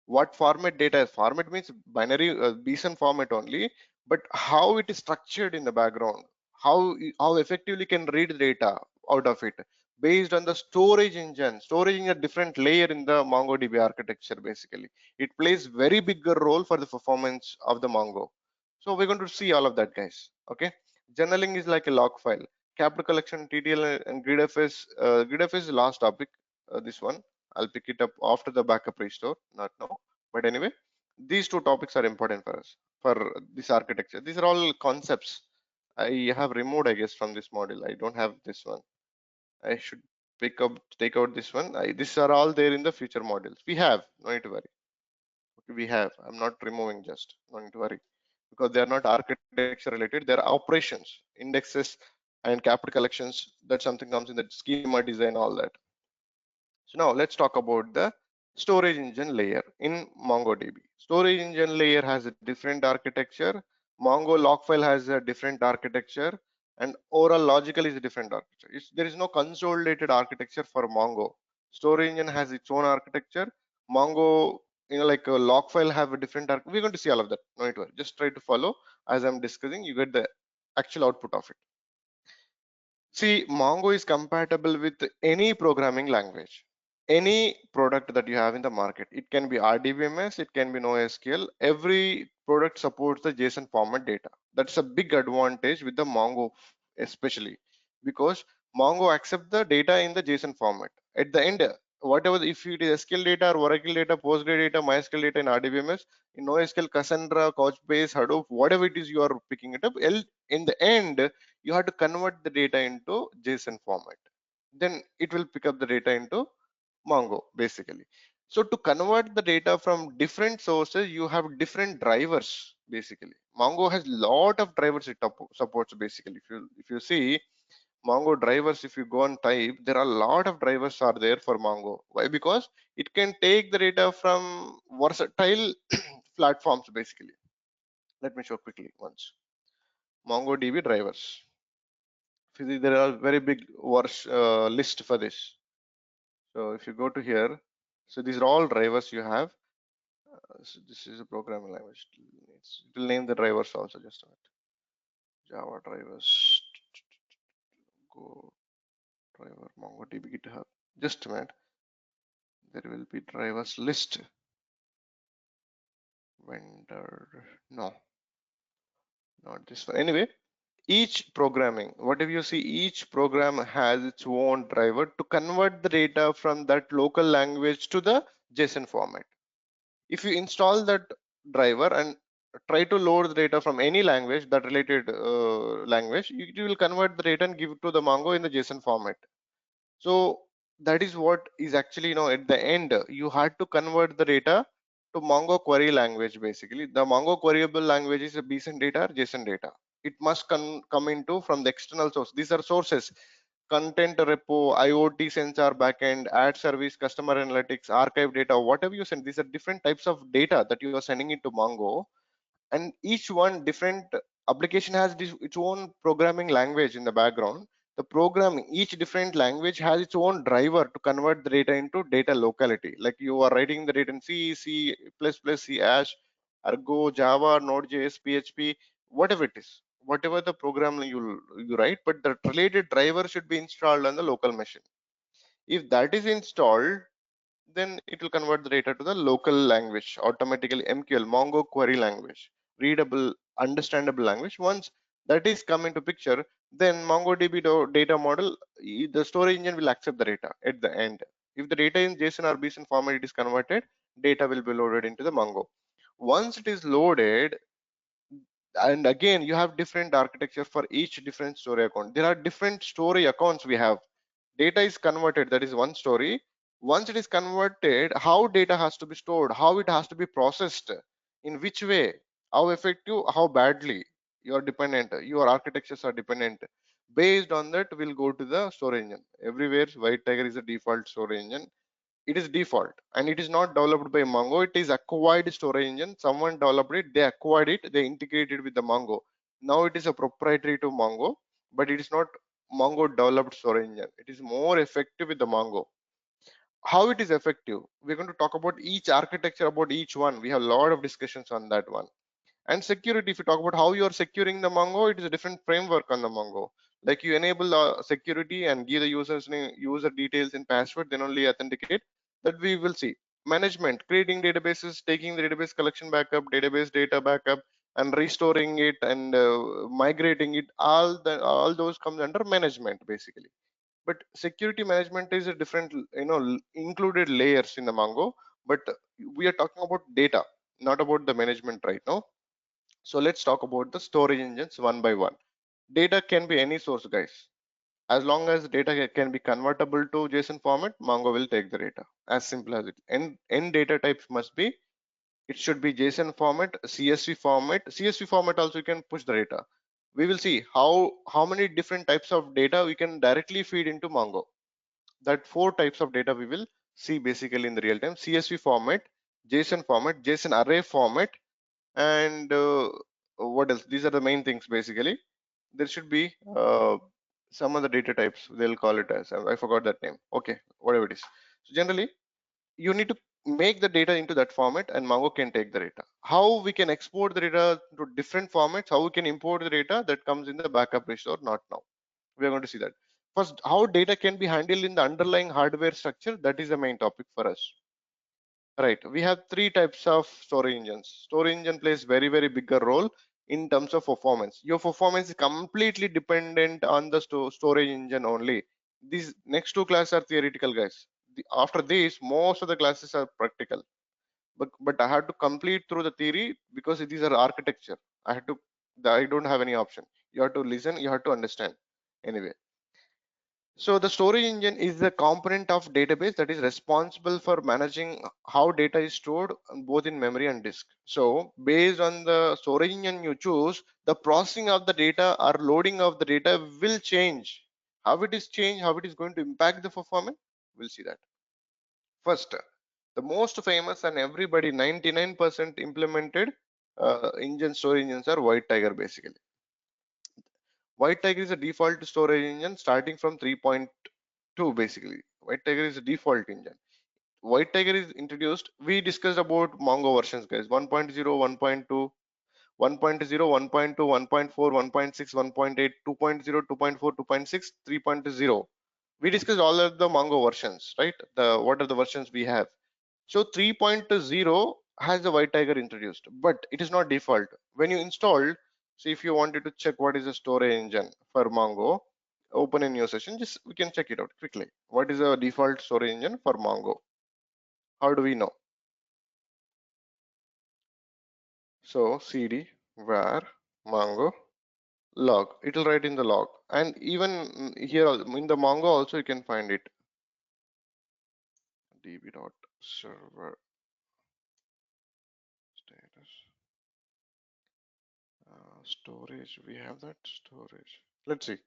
what format data is. Format means binary bson format only, but how it is structured in the background, how effectively can read the data out of it based on the storage engine. Storage in a different layer in the MongoDB architecture. Basically, it plays very bigger role for the performance of the Mongo. So we're going to see all of that, guys. Okay, journaling is like a log file. Capital collection, TTL, and gridf is the last topic. This one I'll pick it up after the backup restore, not now. But anyway, these 2 topics are important for us for this architecture. These are all concepts I have removed, I guess, from this module. I don't have this one. I should take out this one. These are all there in the future modules. We have, no need to worry. Okay, we have. I'm not removing, just no need to worry, because they are not architecture related. They are operations, indexes, and capital collections. That something comes in the schema design, all that. So now let's talk about the storage engine layer in MongoDB. Storage engine layer has a different architecture. Mongo log file has a different architecture, and overall logical is a different architecture. There is no consolidated architecture for Mongo. Storage engine has its own architecture. Mongo, like a log file have a different architecture. We're going to see all of that. No need to worry. Just try to follow as I'm discussing. You get the actual output of it. See, Mongo is compatible with any programming language, any product that you have in the market. It can be RDBMS, it can be NoSQL. Every product supports the JSON format data. That's a big advantage with the Mongo, especially because Mongo accepts the data in the JSON format. At the end, whatever, if it is SQL data or Oracle data, Postgre data, MySQL data in RDBMS, in NoSQL, Cassandra, Couchbase, Hadoop, whatever it is you are picking it up, in the end, you have to convert the data into JSON format. Then it will pick up the data into Mongo, basically. So to convert the data from different sources, you have different drivers. Basically, Mongo has lot of drivers it supports. Basically, if you see Mongo drivers, if you go and type, there are a lot of drivers are there for Mongo. Why? Because it can take the data from versatile platforms. Basically, let me show quickly once. MongoDB drivers. There are very big list for this. So if you go to here, so these are all drivers you have. So this is a programming language. It will name the drivers also. Just a minute. Java drivers. Go driver MongoDB GitHub. Just a minute. There will be drivers list. Vendor. No, not this one. Anyway, each programming, whatever you see, each program has its own driver to convert the data from that local language to the JSON format. If you install that driver and try to load the data from any language, that related language, you will convert the data and give it to the Mongo in the JSON format. So that is what is actually, at the end, you had to convert the data to Mongo query language. Basically, the Mongo queryable language is a BSON data or JSON data. It must come into from the external source. These are sources: content repo, IoT sensor backend, ad service, customer analytics, archive data, whatever you send. These are different types of data that you are sending into Mongo, and each one different application has its own programming language in the background. The programming, each different language has its own driver to convert the data into data locality. Like you are writing the data in C, C++, C Hash, Argo, Java, Node.js, PHP, whatever it is, whatever the program you write, but the related driver should be installed on the local machine. If that is installed, then it will convert the data to the local language automatically. MQL, Mongo query language, readable, understandable language. Once that is come into picture, then MongoDB data model, the storage engine will accept the data at the end. If the data in JSON or BSON format it is converted, data will be loaded into the Mongo. Once it is loaded, and again you have different architecture for each different story account. There are different story accounts we have. Data is converted, that is one story. Once it is converted, how data has to be stored, how it has to be processed, in which way, how effective, how badly, your dependent, your architectures are dependent. Based on that, we'll go to the storage engine. Everywhere White Tiger is a default storage engine. It is default, and it is not developed by Mongo. It is acquired storage engine. Someone developed it, they acquired it, they integrated with the Mongo. Now it is a proprietary to Mongo, but it is not Mongo developed storage engine. It is more effective with the Mongo. How it is effective, we're going to talk about each architecture, about each one. We have a lot of discussions on that one. And security, if you talk about how you are securing the Mongo, it is a different framework on the Mongo. Like you enable security and give the users name, user details and password, then only authenticate. That we will see. Management, creating databases, taking the database collection backup, database data backup, and restoring it and migrating it. All those comes under management basically. But security management is a different, included layers in the Mongo. But we are talking about data, not about the management right now. So let's talk about the storage engines one by one. Data can be any source, guys. As long as data can be convertible to JSON format, Mongo will take the data. As simple as it. N data types must be, it should be JSON format, CSV format. CSV format also you can push the data. We will see how many different types of data we can directly feed into Mongo. That 4 types of data we will see basically in the real time. CSV format, JSON array format, and what else? These are the main things basically. There should be some other data types, they'll call it as, I forgot that name. Okay, whatever it is. So generally you need to make the data into that format, and Mongo can take the data. How we can export the data to different formats, how we can import the data, that comes in the backup restore, not now. We are going to see that. First, how data can be handled in the underlying hardware structure, that is the main topic for us. Right, we have 3 types of storage engines. Storage engine plays very bigger role in terms of performance. Your performance is completely dependent on the storage engine only. These next 2 classes are theoretical, guys. After this, most of the classes are practical. But I had to complete through the theory because these are architecture. I don't have any option. You have to listen, you have to understand. Anyway. So the storage engine is the component of database that is responsible for managing how data is stored both in memory and disk. So based on the storage engine you choose, the processing of the data or loading of the data will change. How it is changed, how it is going to impact the performance, we'll see that. First, the most famous and everybody 99% implemented engine storage engines are White Tiger basically. White Tiger is a default storage engine starting from 3.2 basically. White Tiger is a default engine. White Tiger is introduced. We discussed about Mongo versions, guys. 1.0, 1.2, 1.0, 1.2, 1.4, 1.6, 1.8, 2.0, 2.4, 2.6, 3.0. We discussed all of the Mongo versions, right? What are the versions we have? So 3.0 has the White Tiger introduced, but it is not default. When you install, see if you wanted to check what is the storage engine for Mongo, open a new session, just we can check it out quickly. What is the default storage engine for Mongo? How do we know? So cd var Mongo log, it will write in the log, and even here in the Mongo also you can find it. db.server status. Storage, we have that storage. Let's see.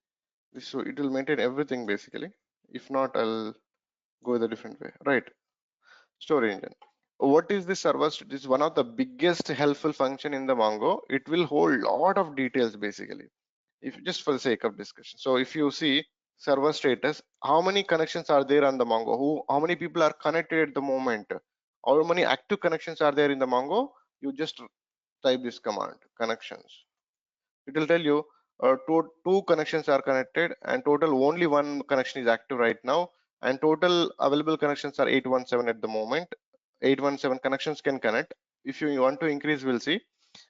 So it will maintain everything basically. If not, I'll go the different way. Right. Storage engine. What is the server? This is one of the biggest helpful function in the Mongo. It will hold lot of details basically. If just for the sake of discussion. So if you see server status, how many connections are there on the Mongo? How many people are connected at the moment? How many active connections are there in the Mongo? You just type this command, connections. It will tell you two connections are connected and total only one connection is active right now, and total available connections are 817 at the moment. 817 connections can connect. If you want to increase, we'll see.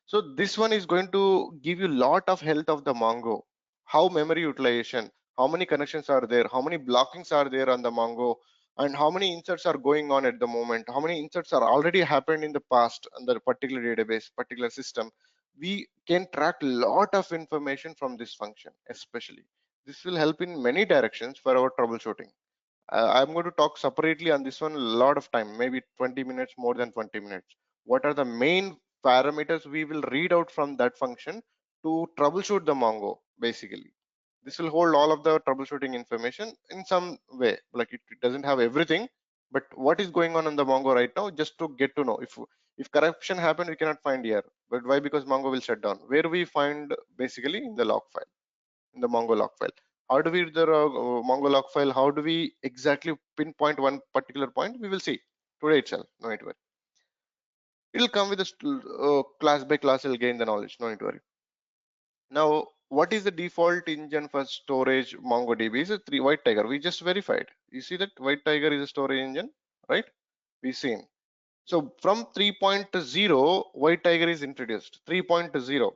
So this one is going to give you lot of health of the Mongo. How memory utilization, how many connections are there, how many blockings are there on the Mongo, and how many inserts are going on at the moment, how many inserts are already happened in the past on the particular database, particular system. We can track lot of information from this function. Especially this will help in many directions for our troubleshooting. I'm going to talk separately on this one a lot of time, maybe 20 minutes, more than 20 minutes. What are the main parameters we will read out from that function to troubleshoot the Mongo basically. This will hold all of the troubleshooting information in some way. Like it doesn't have everything, but what is going on in the Mongo right now, just to get to know. If corruption happened, we cannot find here. But why? Because Mongo will shut down. Where we find basically in the log file, in the Mongo log file. How do we read the Mongo log file? How do we exactly pinpoint one particular point? We will see today itself. No need to worry. It will come with a class by class. Will gain the knowledge. No need to worry. Now, what is the default engine for storage MongoDB? Is a White Tiger. We just verified. You see that White Tiger is a storage engine, right? We've seen. So from 3.0, White Tiger is introduced. 3.0.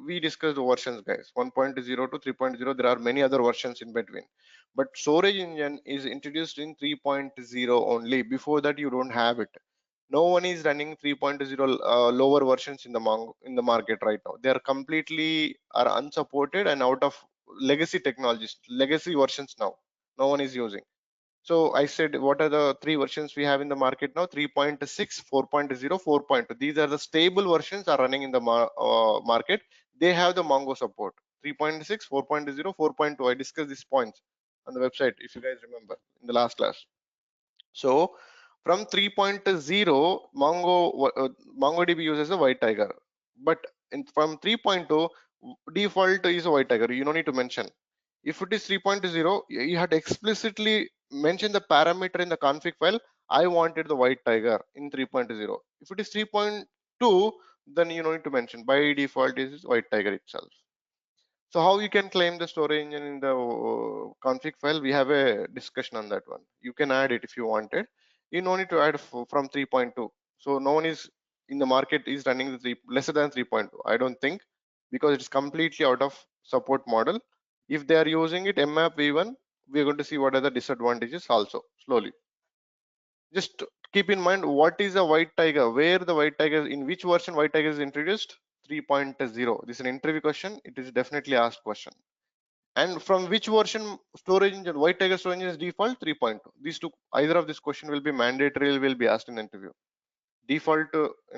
We discussed the versions, guys. 1.0 to 3.0. There are many other versions in between. But storage engine is introduced in 3.0 only. Before that, you don't have it. No one is running 3.0 lower versions in the market right now. They are completely unsupported and out of legacy technologies, legacy versions now. No one is using. So I said, what are the three versions we have in the market now? 3.6, 4.0, 4.2. These are the stable versions are running in the market. They have the Mongo support. 3.6, 4.0, 4.2. I discussed these points on the website, if you guys remember, in the last class. So from 3.0, MongoDB uses a White Tiger. But from 3.2, default is a White Tiger. You don't need to mention. If it is 3.0, you had to explicitly mention the parameter in the config file. I wanted the White Tiger in 3.0. If it is 3.2, then you don't need to mention. By default, it is White Tiger itself. So how you can claim the storage engine in the config file? We have a discussion on that one. You can add it if you wanted. You no need to add from 3.2. So no one is in the market is running the lesser than 3.2. I don't think, because it's completely out of support model. If they are using it mmap v1, we're going to see what are the disadvantages also slowly. Just keep in mind what is a White Tiger, where the White Tiger, in which version White Tiger is introduced. 3.0. This is an interview question. It is definitely asked question. And from which version storage engine, White Tiger storage engine is default 3.2. These two, either of this question will be mandatory, will be asked in the interview. Default,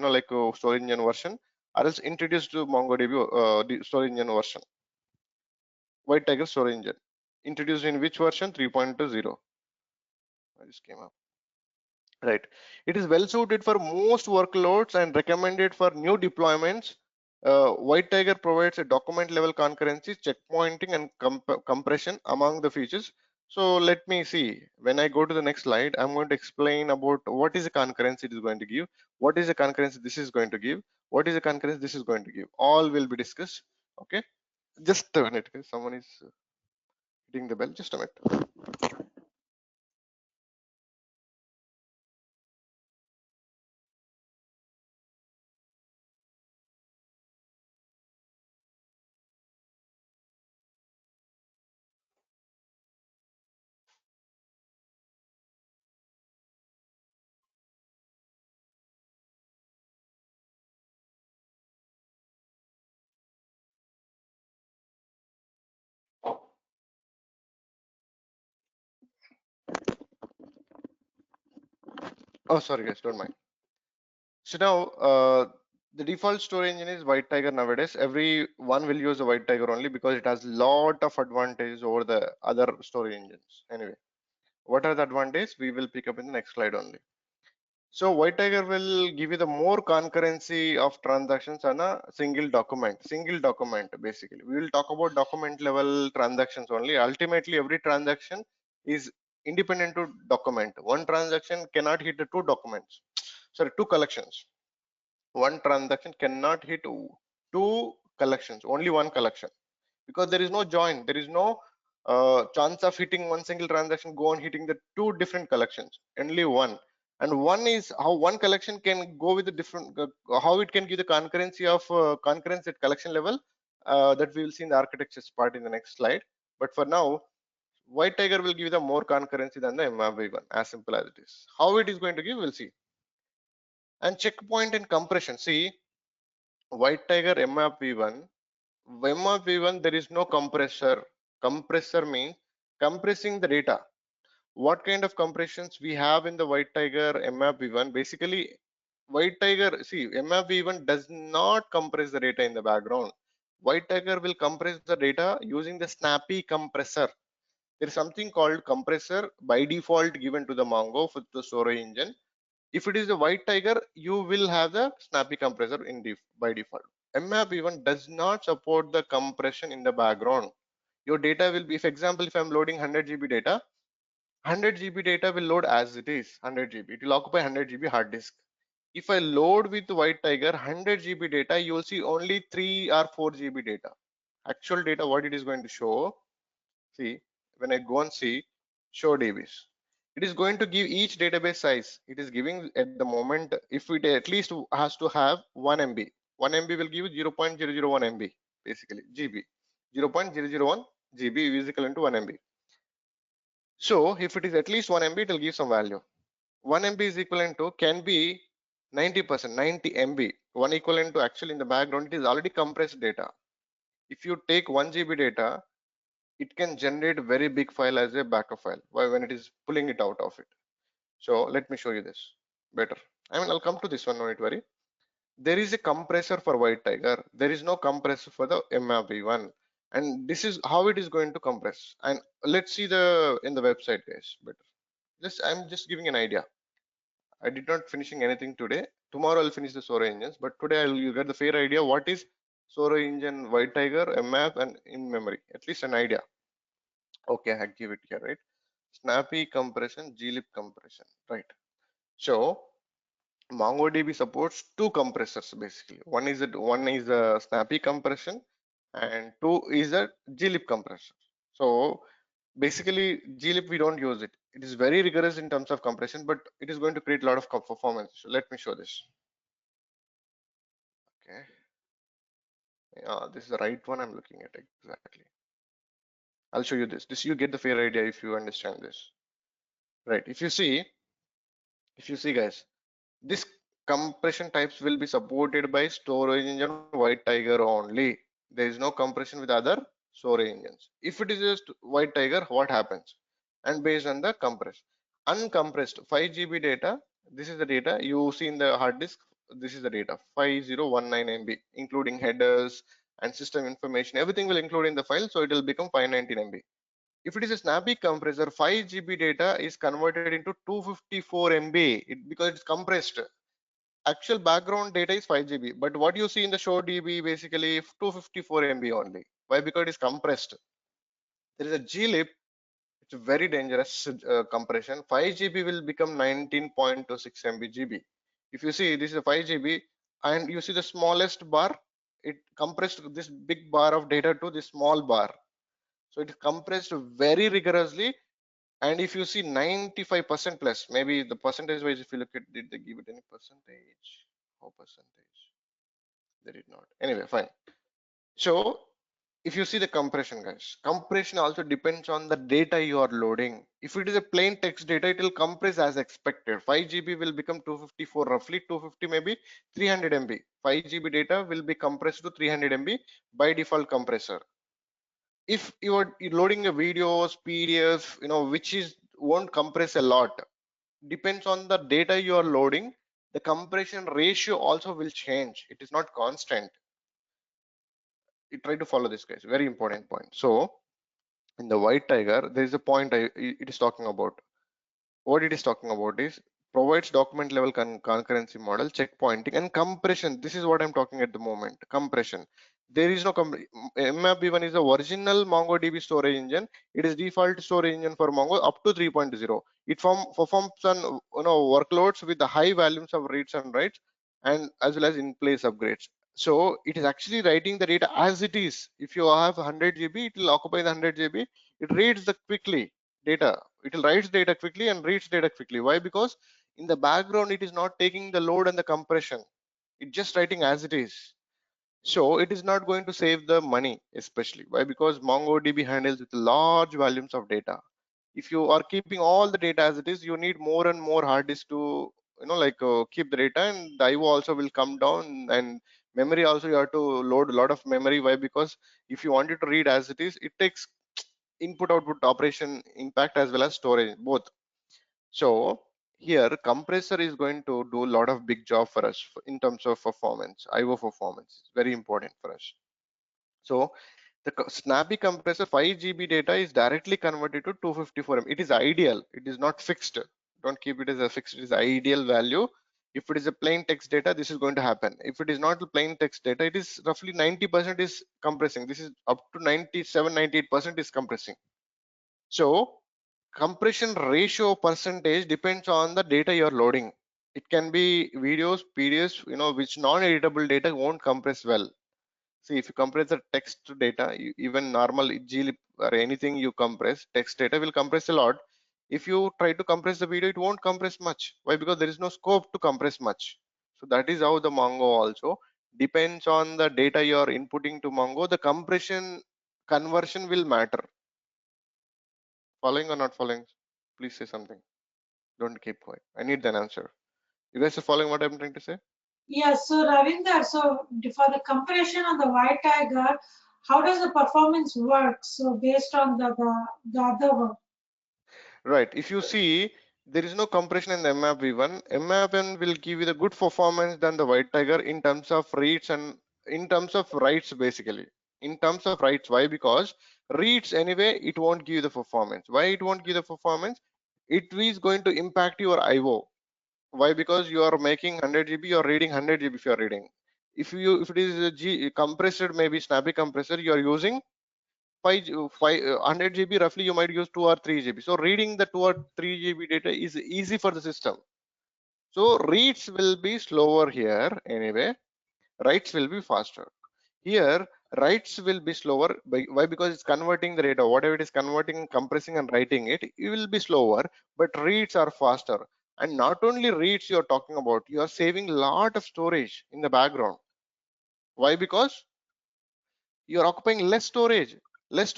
like storage engine version, or else introduced to MongoDB the storage engine version. White Tiger storage engine introduced in which version? 3.0. This came up. Right. It is well suited for most workloads and recommended for new deployments. White Tiger provides a document level concurrency, checkpointing, and compression among the features. So let me see. When I go to the next slide, I'm going to explain about what is the concurrency it is going to give, what is the concurrency this is going to give, what is the concurrency this is going to give. All will be discussed. Okay, just a minute. Someone is hitting the bell. Just a minute. Oh, sorry guys, don't mind. So now the default storage engine is White Tiger nowadays. Everyone will use the White Tiger only because it has lot of advantages over the other storage engines. Anyway, what are the advantages? We will pick up in the next slide only. So White Tiger will give you the more concurrency of transactions on a single document. Single document basically. We will talk about document level transactions only. Ultimately, every transaction is independent to document. One transaction cannot hit the two documents. Sorry, two collections. One transaction cannot hit two collections. Only one collection, because there is no join. There is no chance of hitting one single transaction go on hitting the two different collections. Only one. And one is how one collection can go with the different how it can give the concurrency of concurrence at collection level, that we will see in the architecture part in the next slide. But for now, White Tiger will give the more concurrency than the MRV1, as simple as it is. How it is going to give, we'll see. And checkpoint and compression. See, White Tiger MRV1, there is no compressor. Compressor means compressing the data. What kind of compressions we have in the White Tiger MFV1? Basically, White Tiger, see, MFV1 does not compress the data in the background. White Tiger will compress the data using the snappy compressor. There is something called compressor by default given to the Mongo for the storage engine. If it is a White Tiger, you will have the snappy compressor by default. MFV1 does not support the compression in the background. Your data will be, for example, if I'm loading 100 GB data, 100 GB data will load as it is, 100 GB. It will occupy 100 GB hard disk. If I load with White Tiger 100 GB data, you will see only 3 or 4 GB data. Actual data, what it is going to show, see, when I go and see, show DBs. It is going to give each database size. It is giving at the moment, if it at least has to have 1 MB. 1 MB will give 0.001 MB, basically, GB. 0.001 GB is equivalent to 1 MB. So if it is at least 1 MB, it will give some value. 1 MB is equivalent to can be 90%, 90 MB. One equivalent to actually in the background, it is already compressed data. If you take 1 GB data, it can generate a very big file as a backup file when it is pulling it out of it. So let me show you this better. I mean, I'll come to this one, don't worry. There is a compressor for White Tiger. There is no compressor for the MRV1. And this is how it is going to compress. And let's see in the website, guys, better. I'm just giving an idea. I did not finishing anything today. Tomorrow I'll finish the Sora engines, but today you get the fair idea what is Sora engine, White Tiger, MAP, and in memory, at least an idea. Okay, I give it here, right? Snappy compression, glib compression, right? So MongoDB supports two compressors basically. One is a snappy compression, and two is a glib compression. So basically glib we don't use it. It is very rigorous in terms of compression, but it is going to create a lot of performance. So let me show this. Okay, this is the right one I'm looking at exactly. I'll show you this. You get the fair idea if you understand this, right? If you see guys, this compression types will be supported by storage engine White Tiger only. There is no compression with other storage engines. If it is just White Tiger, what happens? And based on the compressed, uncompressed 5 GB data, this is the data you see in the hard disk. This is the data 5019 MB, including headers and system information. Everything will include in the file, so it will become 519 MB. If it is a snappy compressor, 5 GB data is converted into 254 MB because it's compressed. Actual background data is 5 GB, but what you see in the show DB basically 254 MB only. Why? Because it is compressed. There is a glib, It's a very dangerous compression. 5 GB will become 19.26 MB GB. If you see, this is a 5 GB, and you see the smallest bar, it compressed this big bar of data to this small bar. So it is compressed very rigorously. And if you see 95% plus, maybe the percentage wise, if you look at, did they give it any percentage? How percentage? They did not. Anyway, fine. So if you see the compression, guys, compression also depends on the data you are loading. If it is a plain text data, it will compress as expected. 5 GB will become 254, roughly 250, maybe 300 MB. 5 GB data will be compressed to 300 MB by default compressor. If you are loading a videos, PDFs, which is won't compress a lot, depends on the data you are loading. The compression ratio also will change. It is not constant. You try to follow this, guys. Very important point. So in the white tiger, there is a point it is talking about. What it is talking about is provides document level concurrency model, checkpointing, and compression. This is what I'm talking at the moment. Compression. There is no MapV1 is the original MongoDB storage engine. It is default storage engine for Mongo up to 3.0. It performs on workloads with the high volumes of reads and writes, and as well as in place upgrades. So it is actually writing the data as it is. If you have 100 GB, it will occupy the 100 GB. It reads the quickly data. It will write data quickly and reads data quickly. Why? Because in the background, it is not taking the load and the compression. It's just writing as it is. So it is not going to save the money, especially. Why? Because MongoDB handles with large volumes of data. If you are keeping all the data as it is, you need more and more hard disk to keep the data, and the IO also will come down, and memory also you have to load a lot of memory. Why? Because if you want it to read as it is, it takes input output operation impact as well as storage both. So here compressor is going to do a lot of big job for us in terms of performance. IO performance is very important for us. So the snappy compressor 5 GB data is directly converted to 254 MB. It is ideal. It is not fixed. Don't keep it as a fixed. It is ideal value. If it is a plain text data, this is going to happen. If it is not a plain text data, it is roughly 90% is compressing. This is up to 97, 98% is compressing. So compression ratio percentage depends on the data you're loading. It can be videos, PDFs, which non-editable data won't compress well. See, if you compress the text data, even normal glib or anything you compress, text data will compress a lot. If you try to compress the video, it won't compress much. Why? Because there is no scope to compress much. So that is how the Mongo also depends on the data you are inputting to Mongo. The compression conversion will matter. Following or not following? Please say something. Don't keep quiet. I need an answer. You guys are following what I'm trying to say? Yes, so Ravinder, so for the compression on the white tiger, how does the performance work? So based on the other one. Right. If you see, there is no compression in the MapV1. MapV1 will give you the good performance than the white tiger in terms of reads and in terms of writes, basically. In terms of writes, why? Because reads anyway, it won't give you the performance. Why it won't give the performance? It is going to impact your IO. Why? Because you are making 100 GB, you are reading 100 GB if you are reading. If it is a compressed, maybe snappy compressor, you are using 100 GB roughly, you might use 2 or 3 GB. So reading the 2 or 3 GB data is easy for the system. So reads will be slower here anyway, writes will be faster. Here writes will be slower. Why? Because it's converting the data, whatever it is converting, compressing and writing it will be slower, but reads are faster. And not only reads you're talking about, you are saving a lot of storage in the background. Why? Because you're occupying less storage, less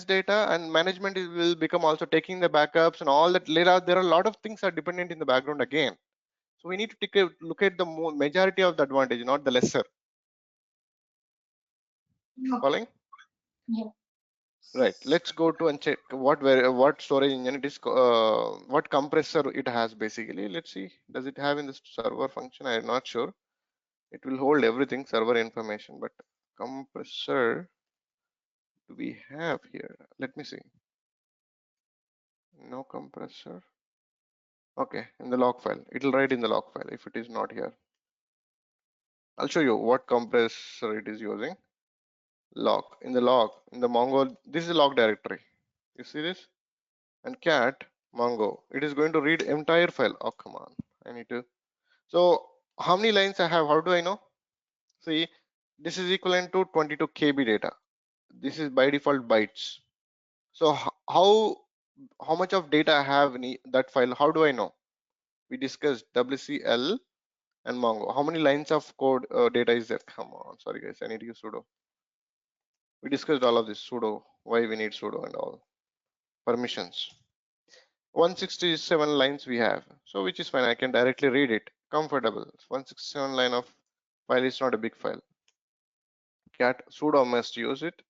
data, and management will become also taking the backups and all that. There are a lot of things are dependent in the background again. So we need to take a look at the majority of the advantage, not the lesser. Okay. Following? Yeah. Right. Let's go to and check what storage engine it is, what compressor it has basically. Let's see. Does it have in the server function? I'm not sure. It will hold everything server information, but compressor do we have here? Let me see. No compressor. Okay, in the log file. It'll write in the log file if it is not here. I'll show you what compressor it is using. Log. In the Mongo, this is a log directory. You see this? and cat Mongo. It is going to read entire file. Oh, come on. I need to. So how many lines I have? How do I know? See, this is equivalent to 22 KB data. This is by default bytes. So how much of data I have in that file? How do I know? We discussed WCL and Mongo. How many lines of code data is there? Come on, sorry guys, I need to use sudo. We discussed all of this sudo, why we need sudo and all permissions. 167 lines we have, so which is fine. I can directly read it, comfortable. 167 line of file is not a big file. Cat sudo must use it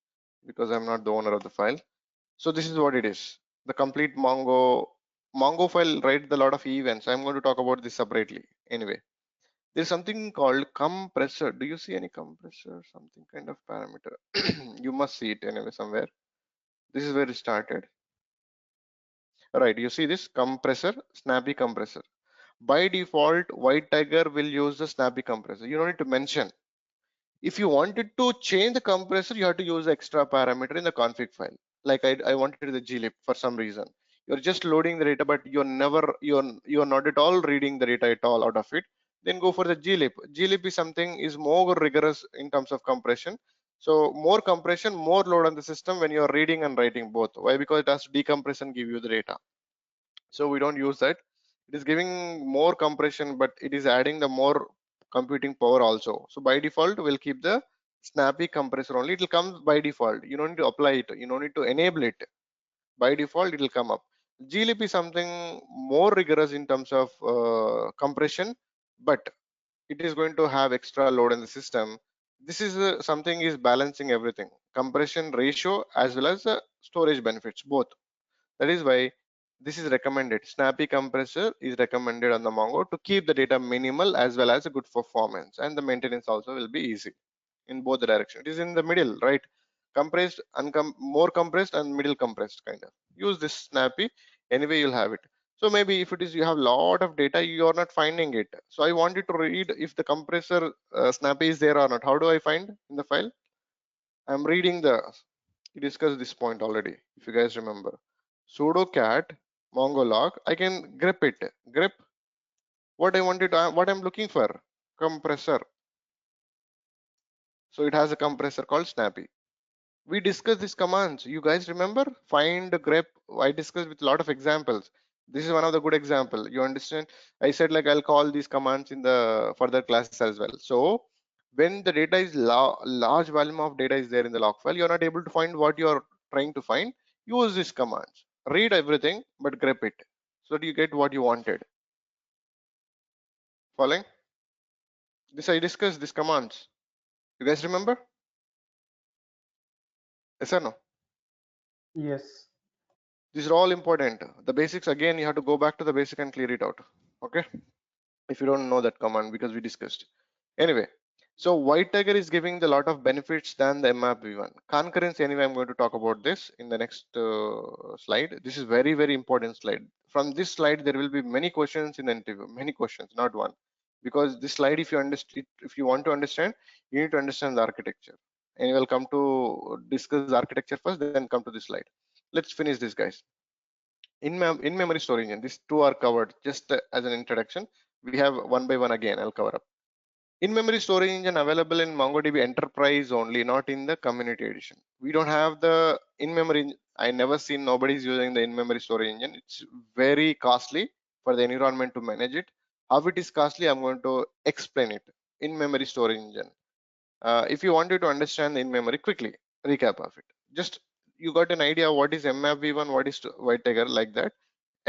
because I'm not the owner of the file. So this is what it is. The complete Mongo file writes a lot of events. I'm going to talk about this separately anyway. There's something called compressor. Do you see any compressor? Something kind of parameter. You must see it anyway somewhere. This is where it started. Right, you see this compressor, snappy compressor. By default, White Tiger will use the snappy compressor. You don't need to mention. If you wanted to change the compressor, you have to use the extra parameter in the config file. Like I wanted the glib for some reason. You're just loading the data, but you're not at all reading the data at all out of it. Then go for the glib. Glib is something is more rigorous in terms of compression. So more compression, more load on the system when you're reading and writing both. Why? Because it has to decompress and give you the data. So we don't use that. It is giving more compression, but it is adding the more computing power also. So by default, we'll keep the snappy compressor only. It will come by default. You don't need to apply it. You don't need to enable it. By default, it will come up. glib is something more rigorous in terms of compression, but it is going to have extra load in the system. This is something is balancing everything, compression ratio as well as storage benefits both. That is why this is recommended. Snappy compressor is recommended on the Mongo to keep the data minimal as well as a good performance, and the maintenance also will be easy in both the direction. It is in the middle, right? Compressed, more compressed and middle compressed kind of. Use this snappy, anyway you'll have it. So maybe if it is you have lot of data, you are not finding it. So I wanted to read if the compressor snappy is there or not. How do I find in the file? I'm reading we discussed this point already, if you guys remember. Sudo cat mongo log. I can grep it. Grep what I wanted, what I'm looking for. Compressor. So it has a compressor called snappy. We discussed these commands. You guys remember? Find, grep. I discussed with a lot of examples. This is one of the good example. You understand? I said like I'll call these commands in the further classes as well. So when the data is large volume of data is there in the log file, you're not able to find what you're trying to find. Use these commands. Read everything, but grep it. So do you get what you wanted? Following? This I discussed these commands. You guys remember? Yes or no? Yes. These are all important. The basics, again, you have to go back to the basic and clear it out. Okay. If you don't know that command, because we discussed. Anyway, so White Tiger is giving the lot of benefits than the mmap v1. Concurrency, anyway, I'm going to talk about this in the next slide. This is very, very important slide. From this slide, there will be many questions in the interview, many questions, not one. Because this slide, if you understand, if you want to understand, you need to understand the architecture. And you will come to discuss the architecture first, then come to this slide. Let's finish this, guys. In-memory storage engine, these two are covered just as an introduction. We have one by one again, I'll cover up. In-memory storage engine available in MongoDB Enterprise only, not in the community edition. We don't have the in-memory. I never seen nobody's using the in-memory storage engine. It's very costly for the environment to manage it. How it is costly, I'm going to explain it. In-memory storage engine. If you wanted to understand the in-memory, quickly recap of it. Just you got an idea what is mmap v1, what is White Tiger, like that.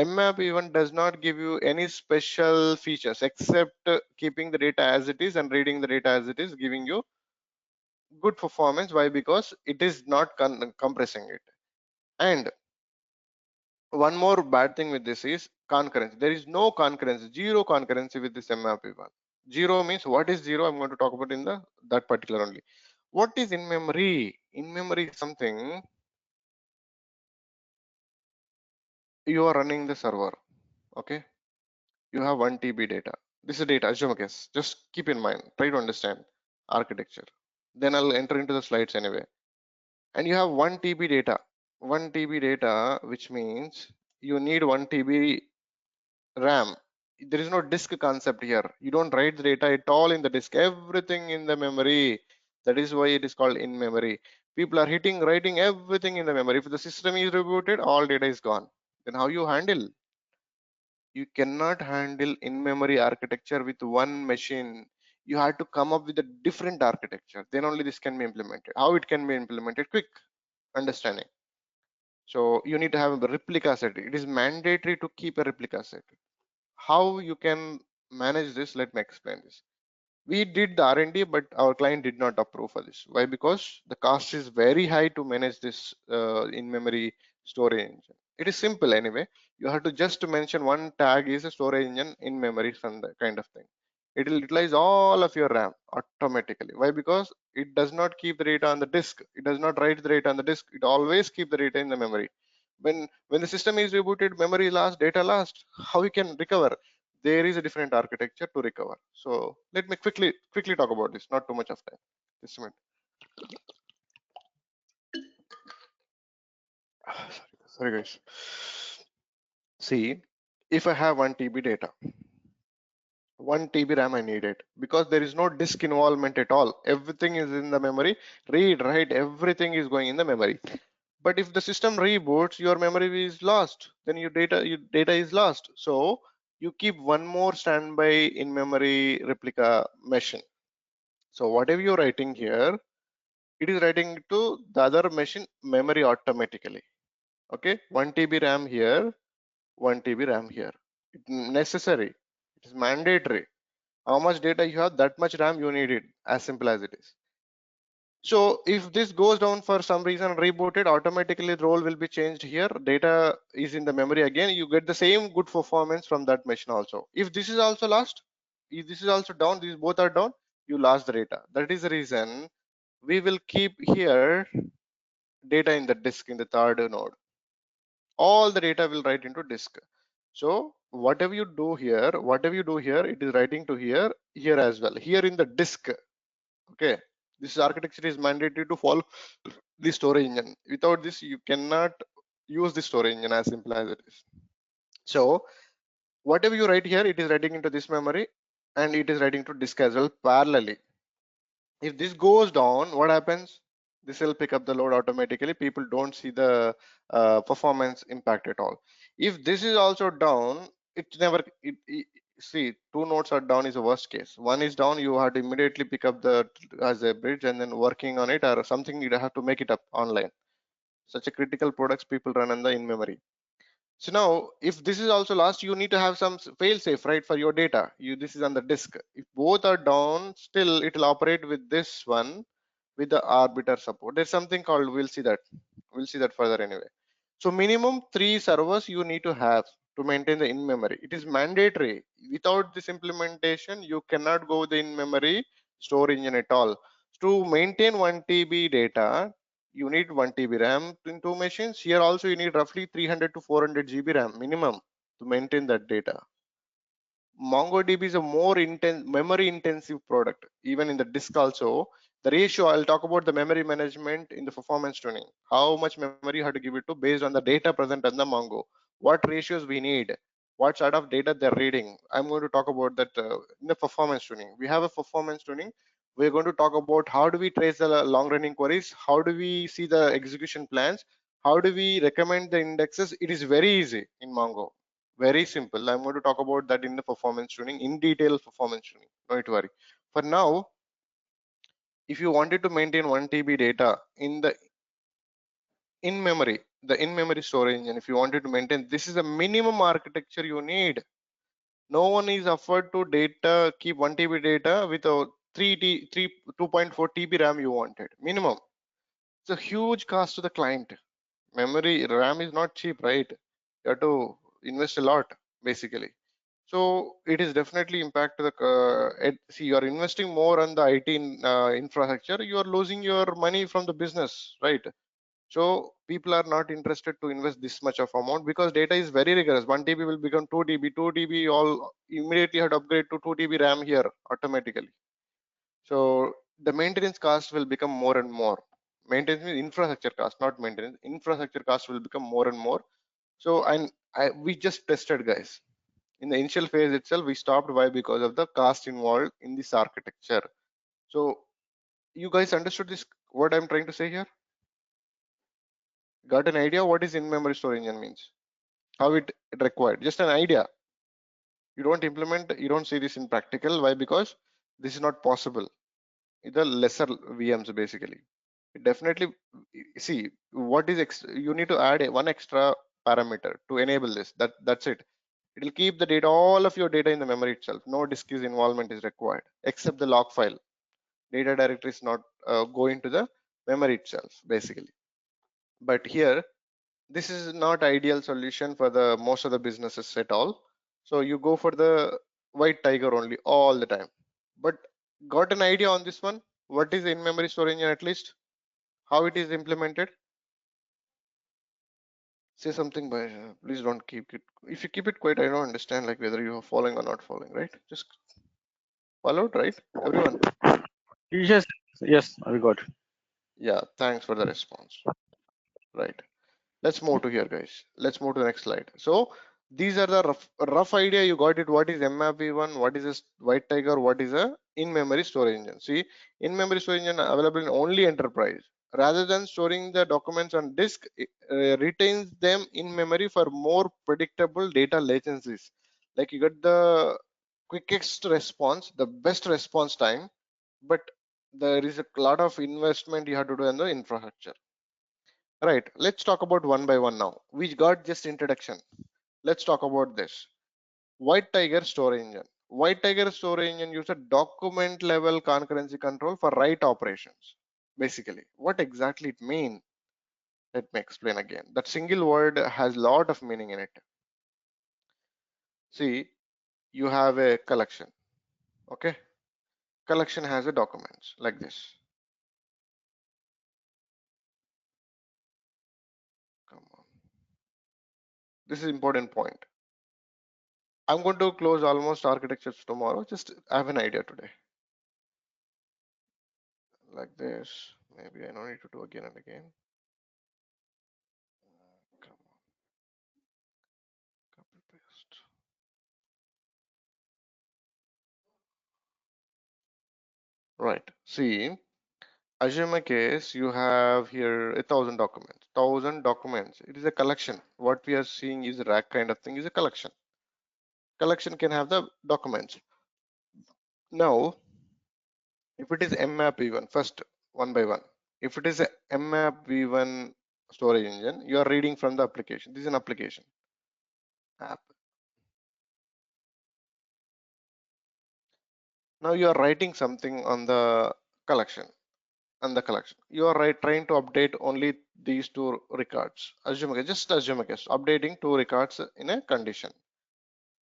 mmap v1 does not give you any special features except keeping the data as it is and reading the data as it is, giving you good performance. Why? Because it is not compressing it. And one more bad thing with this is concurrency. There is no concurrency, zero concurrency with this mmap v1. Zero means what is zero? I'm going to talk about in the that particular only. What is in memory? In memory is something you are running the server. Okay, you have 1 TB data. This is data, assume a case. Just keep in mind, try to understand architecture. Then I'll enter into the slides anyway. And you have 1 TB data. 1 TB data, which means you need 1 TB RAM. There is no disk concept here. You don't write the data at all in the disk, everything in the memory. That is why it is called in memory. People are writing everything in the memory. If the system is rebooted, all data is gone. Then how you handle? You cannot handle in-memory architecture with one machine. You have to come up with a different architecture. Then only this can be implemented. How it can be implemented? Quick understanding. So you need to have a replica set. It is mandatory to keep a replica set. How you can manage this? Let me explain this. We did the R&D, but our client did not approve for this. Why? Because the cost is very high to manage this in-memory storage engine. It is simple anyway. You have to just mention one tag is a storage engine in memory from the kind of thing. It will utilize all of your RAM automatically. Why? Because it does not keep the data on the disk. It does not write the data on the disk. It always keep the data in the memory. When the system is rebooted, memory lost, data lost. How we can recover? There is a different architecture to recover. So let me quickly talk about this. Not too much of time. Just a minute. Sorry guys. See, if I have 1 TB data, 1 TB RAM I need it because there is no disk involvement at all. Everything is in the memory. Read, write, everything is going in the memory. But if the system reboots, your memory is lost. Then your data is lost. So you keep one more standby in memory replica machine. So whatever you're writing here, it is writing to the other machine memory automatically. Okay, 1 TB RAM here, 1 TB RAM here. It's necessary. It is mandatory. How much data you have, that much RAM you need it. As simple as it is. So if this goes down for some reason, rebooted, automatically the role will be changed here. Data is in the memory again. You get the same good performance from that machine also. If this is also lost, if this is also down, these both are down, you lost the data. That is the reason we will keep here data in the disk in the third node. All the data will write into disk. So whatever you do here, it is writing to here as well. Here in the disk. Okay, this architecture is mandatory to follow the storage engine. Without this, you cannot use the storage engine, as simple as it is. So whatever you write here, it is writing into this memory and it is writing to disk as well parallelly. If this goes down, what happens? This will pick up the load automatically. People don't see the performance impact at all. If this is also down, see, two nodes are down is a worst case. One is down, you have to immediately pick up the as a bridge and then working on it or something. You have to make it up online. Such a critical products people run on the in memory. So now, if this is also lost, you need to have some fail safe, right, for your data. This is on the disk. If both are down, still it will operate with this one with the arbiter support. There's something called, we'll see that further anyway. So minimum 3 servers you need to have to maintain the in memory. It is mandatory. Without this implementation, you cannot go the in memory store engine at all. To maintain 1 TB data, you need 1 TB RAM in two machines. Here also you need roughly 300 to 400 GB RAM minimum to maintain that data. MongoDB is a more memory intensive product. Even in the disk also, the ratio, I'll talk about the memory management in the performance tuning. How much memory you have to give it to based on the data present on the Mongo. What ratios we need, what sort of data they're reading. I'm going to talk about that in the performance tuning. We have a performance tuning. We're going to talk about how do we trace the long running queries, how do we see the execution plans, how do we recommend the indexes. It is very easy in Mongo. Very simple. I'm going to talk about that in the performance tuning, in detail performance tuning. Don't worry. For now, if you wanted to maintain 1 TB data in the in-memory, the in-memory storage engine, if you wanted to maintain, this is a minimum architecture you need. No one is offered to keep 1 TB data with a 2.4 TB RAM you wanted, minimum. It's a huge cost to the client. Memory RAM is not cheap, right? You have to invest a lot, basically. So it is definitely impact to the see, you are investing more on the IT infrastructure, you are losing your money from the business, right? So people are not interested to invest this much of amount because data is very rigorous. 1 TB will become 2 TB, 2 TB, all immediately had to upgrade to 2 TB RAM here automatically. So the maintenance cost will become more and more. Maintenance means infrastructure cost, not maintenance. Infrastructure cost will become more and more. So we just tested, guys. In the initial phase itself, we stopped. Why? Because of the cost involved in this architecture. So you guys understood this, what I'm trying to say here? Got an idea what is in-memory storage engine means? How it required? Just an idea. You don't implement, you don't see this in practical. Why? Because this is not possible. The lesser VMs basically. It definitely, see what is you need to add one extra parameter to enable this. That's it. It will keep the data, all of your data in the memory itself. No disk is involvement is required except the log file. Data directory is not going to the memory itself basically. But here, this is not ideal solution for the most of the businesses at all. So you go for the white tiger only all the time. But got an idea on this one? What is in-memory storage engine at least? How it is implemented? Say something, but please don't keep it. If you keep it quiet, I don't understand like whether you are following or not following, right? Just followed, right? Everyone. Yes, yes, we got. Yeah, thanks for the response. Right. Let's move to here, guys. Let's move to the next slide. So these are the rough idea. You got it. What is mmap1? What is a white tiger? What is a in-memory storage engine? See, in-memory storage engine available in only enterprise. Rather than storing the documents on disk, it retains them in memory for more predictable data latencies. Like you get the quickest response, the best response time, but there is a lot of investment you have to do in the infrastructure. Right, let's talk about one by one now. We got just introduction. Let's talk about this. White Tiger storage engine. White Tiger storage engine uses a document level concurrency control for write operations. Basically, what exactly it mean? Let me explain again. That single word has a lot of meaning in it. See, you have a collection. Okay, collection has a documents like this. Come on. This is important point. I'm going to close almost architectures tomorrow. Just have an idea today. Like this. Maybe I don't need to do again and again. Come on. Copy paste. Right. See, assume a case you have here 1,000 documents. 1,000 documents. It is a collection. What we are seeing is a rack kind of thing is a collection. Collection can have the documents. Now, if it is mmap v1, first one by one. If it is a mmap v1 storage engine, you are reading from the application. This is an application app. Now you are writing something on the collection. And the collection, you are trying to update only these two records. Just assume a case, updating two records in a condition.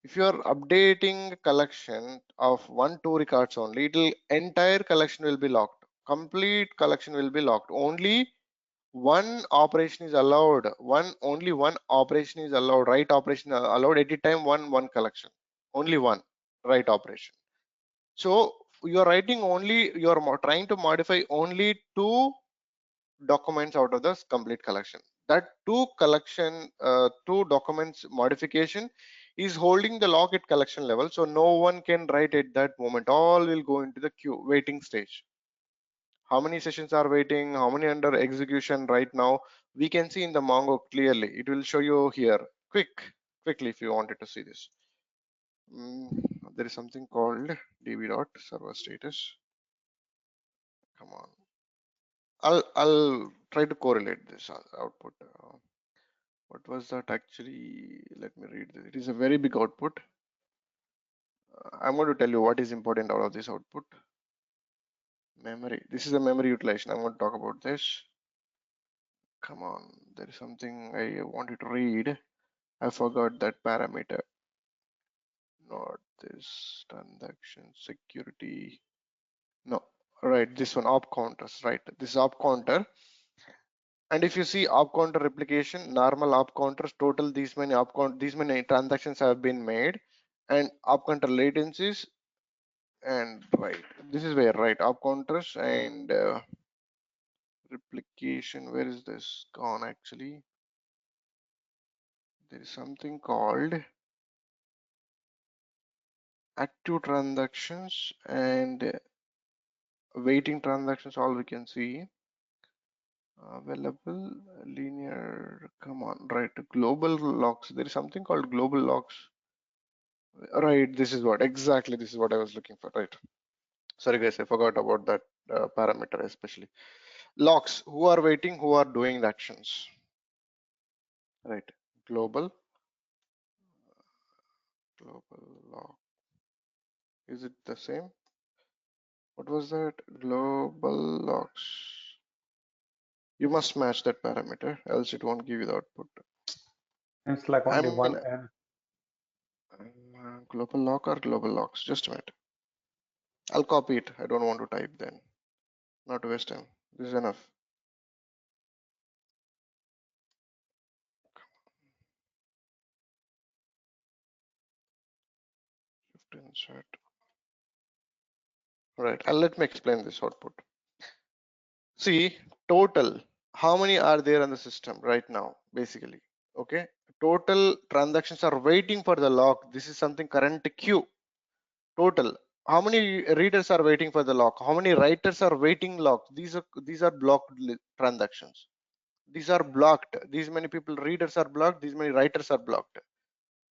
If you are updating collection of two records only, entire collection will be locked. Complete collection will be locked. Only one operation is allowed. Only one operation is allowed. Write operation allowed at a time. One collection. Only one write operation. So you are writing only. You are trying to modify only two documents out of this complete collection. That two documents modification is holding the lock at collection level, so no one can write at that moment. All will go into the queue waiting stage. How many sessions are waiting, how many under execution right now, we can see in the Mongo clearly. It will show you here quickly if you wanted to see this. There is something called db.server status. Come on, I'll try to correlate this output. What was that actually? Let me read this. It is a very big output. I'm going to tell you what is important out of this output. Memory. This is a memory utilization. I'm going to talk about this. Come on, there is something I wanted to read. I forgot that parameter. Not this transaction security. No, right. This one op counters. Right. This op counter. And if you see op counter replication, normal op counters, total these many transactions have been made, and op counter latencies, and right, this is where right op counters and replication. Where is this gone actually? there is something called active transactions and waiting transactions. All we can see available linear. Come on, right? Global locks. There is something called global locks. Right. This is what exactly. This is what I was looking for. Right. Sorry guys, I forgot about that parameter especially. Locks. Who are waiting? Who are doing the actions? Right. Global lock. Is it the same? What was that? Global locks. You must match that parameter, else it won't give you the output. It's like only I'm one. in global lock or global locks. Just a minute. I'll copy it. I don't want to type then. Not to waste time. This is enough. Shift insert. Right. Let me explain this output. See, total. How many are there on the system right now? Basically, okay. Total transactions are waiting for the lock. This is something current queue. Total. How many readers are waiting for the lock? How many writers are waiting lock? These are blocked transactions. These are blocked. These many people readers are blocked. These many writers are blocked.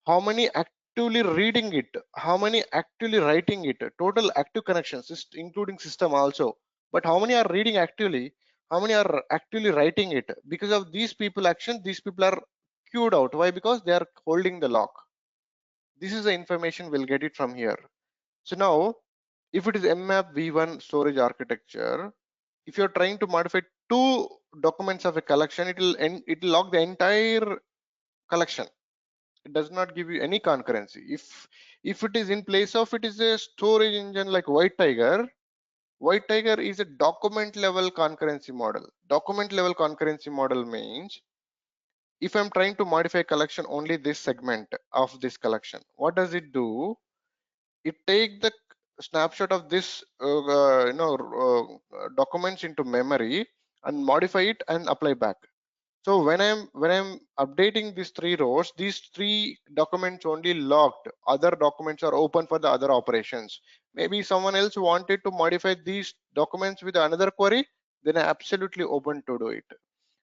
How many actively reading it? How many actively writing it? Total active connections, including system also. But how many are reading actively? How many are actually writing it? Because of these people action, these people are queued out. Why? Because they are holding the lock. This is the information we'll get it from here. So now, if it is mmap v1 storage architecture, if you're trying to modify two documents of a collection, it will log the entire collection. It does not give you any concurrency. If it is in place of it is a storage engine like White Tiger is a document level concurrency model. Document level concurrency model means if I'm trying to modify a collection only this segment of this collection, what does it do? It take the snapshot of this documents into memory and modify it and apply back. So when I'm updating these three rows, these three documents only locked. Other documents are open for the other operations. Maybe someone else wanted to modify these documents with another query, then I absolutely open to do it.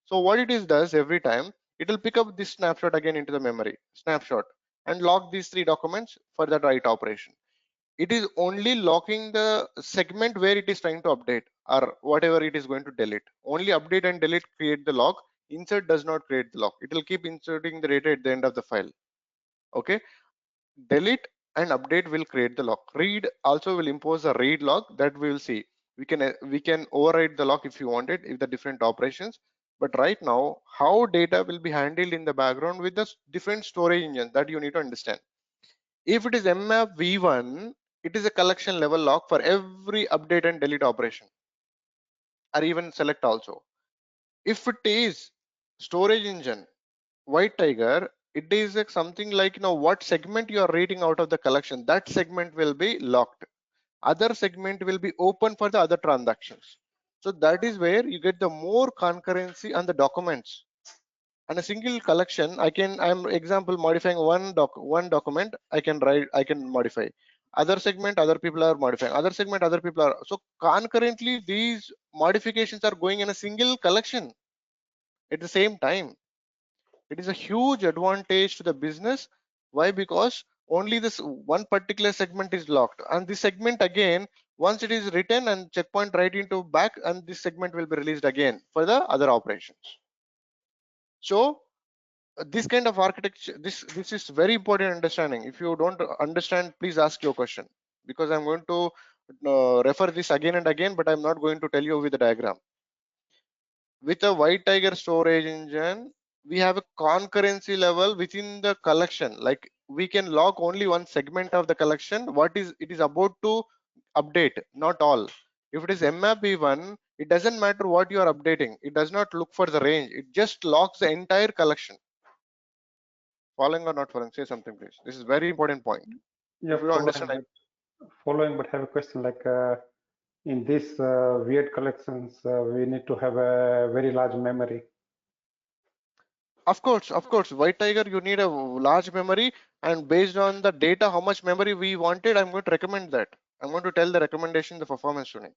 So what it is does every time, it will pick up this snapshot again into the memory snapshot and lock these three documents for that write operation. It is only locking the segment where it is trying to update or whatever it is going to delete. Only update and delete create the lock. Insert does not create the lock. It will keep inserting the data at the end of the file. Okay. Delete and update will create the lock. Read also will impose a read lock that we will see. We can override the lock if you want it, if the different operations. But right now, how data will be handled in the background with the different storage engine that you need to understand. If it is mmap v1, it is a collection level lock for every update and delete operation, or even select also. If it is storage engine White Tiger, it is something like what segment you are reading out of the collection, that segment will be locked. Other segment will be open for the other transactions. So that is where you get the more concurrency on the documents. And a single collection, I'm example modifying one document, I can modify. Other segment, other people are modifying. Other segment, other people are. So concurrently, these modifications are going in a single collection at the same time. It is a huge advantage to the business. Why? Because only this one particular segment is locked, and this segment again, once it is written and checkpoint right into back, and this segment will be released again for the other operations. So this kind of architecture, this is very important understanding. If you don't understand, please ask your question, because I'm going to refer this again and again, but I'm not going to tell you with the diagram. With a White Tiger storage engine, we have a concurrency level within the collection. Like we can lock only one segment of the collection, what is it is about to update, not all. If it is mmap1, it doesn't matter what you are updating. It does not look for the range. It just locks the entire collection. Following or not following? Say something, please. This is very important point. Yeah, If you don't understand, following, but have a question like in these weird collections, we need to have a very large memory. Of course, White Tiger, you need a large memory, and based on the data, how much memory we wanted, I'm going to recommend that. I'm going to tell the recommendation, the performance tuning.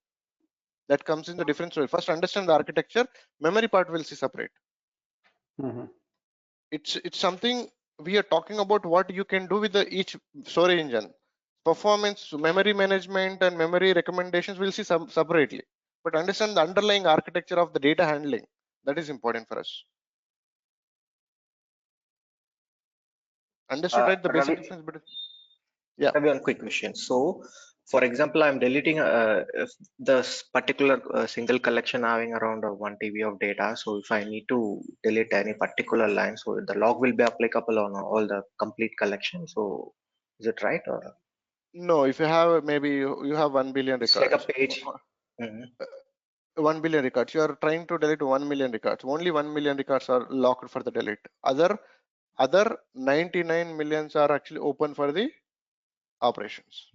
That comes in the different story. First, understand the architecture. Memory part will see separate. Mhm. It's something we are talking about what you can do with the each storage engine. Performance, memory management, and memory recommendations will see separately. But understand the underlying architecture of the data handling. That is important for us. Understood, right? The basic Ravi, difference between. Yeah. Ravi, one quick question. So, for example, I'm deleting if this particular single collection having around 1 TB of data. So, if I need to delete any particular line, so the log will be applicable on all the complete collection. So, is it right, or No, if you have maybe you have 1 billion it's like a records. page? Mhm. 1 billion records. You are trying to delete 1 million records. Only 1 million records are locked for the delete. Other 99 millions are actually open for the operations.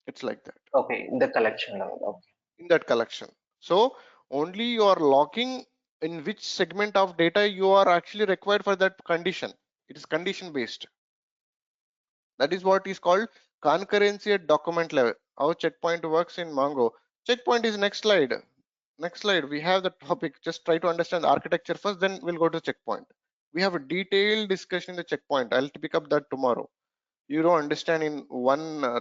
It's like that Okay, in the collection level. Okay. in that collection. So only you are locking in which segment of data you are actually required for that condition. It is condition based. That is what is called concurrency at document level. How checkpoint works in Mongo. Checkpoint is next slide. Next slide. We have the topic. Just try to understand the architecture first, then we'll go to checkpoint. We have a detailed discussion in the checkpoint. I'll pick up that tomorrow. You don't understand in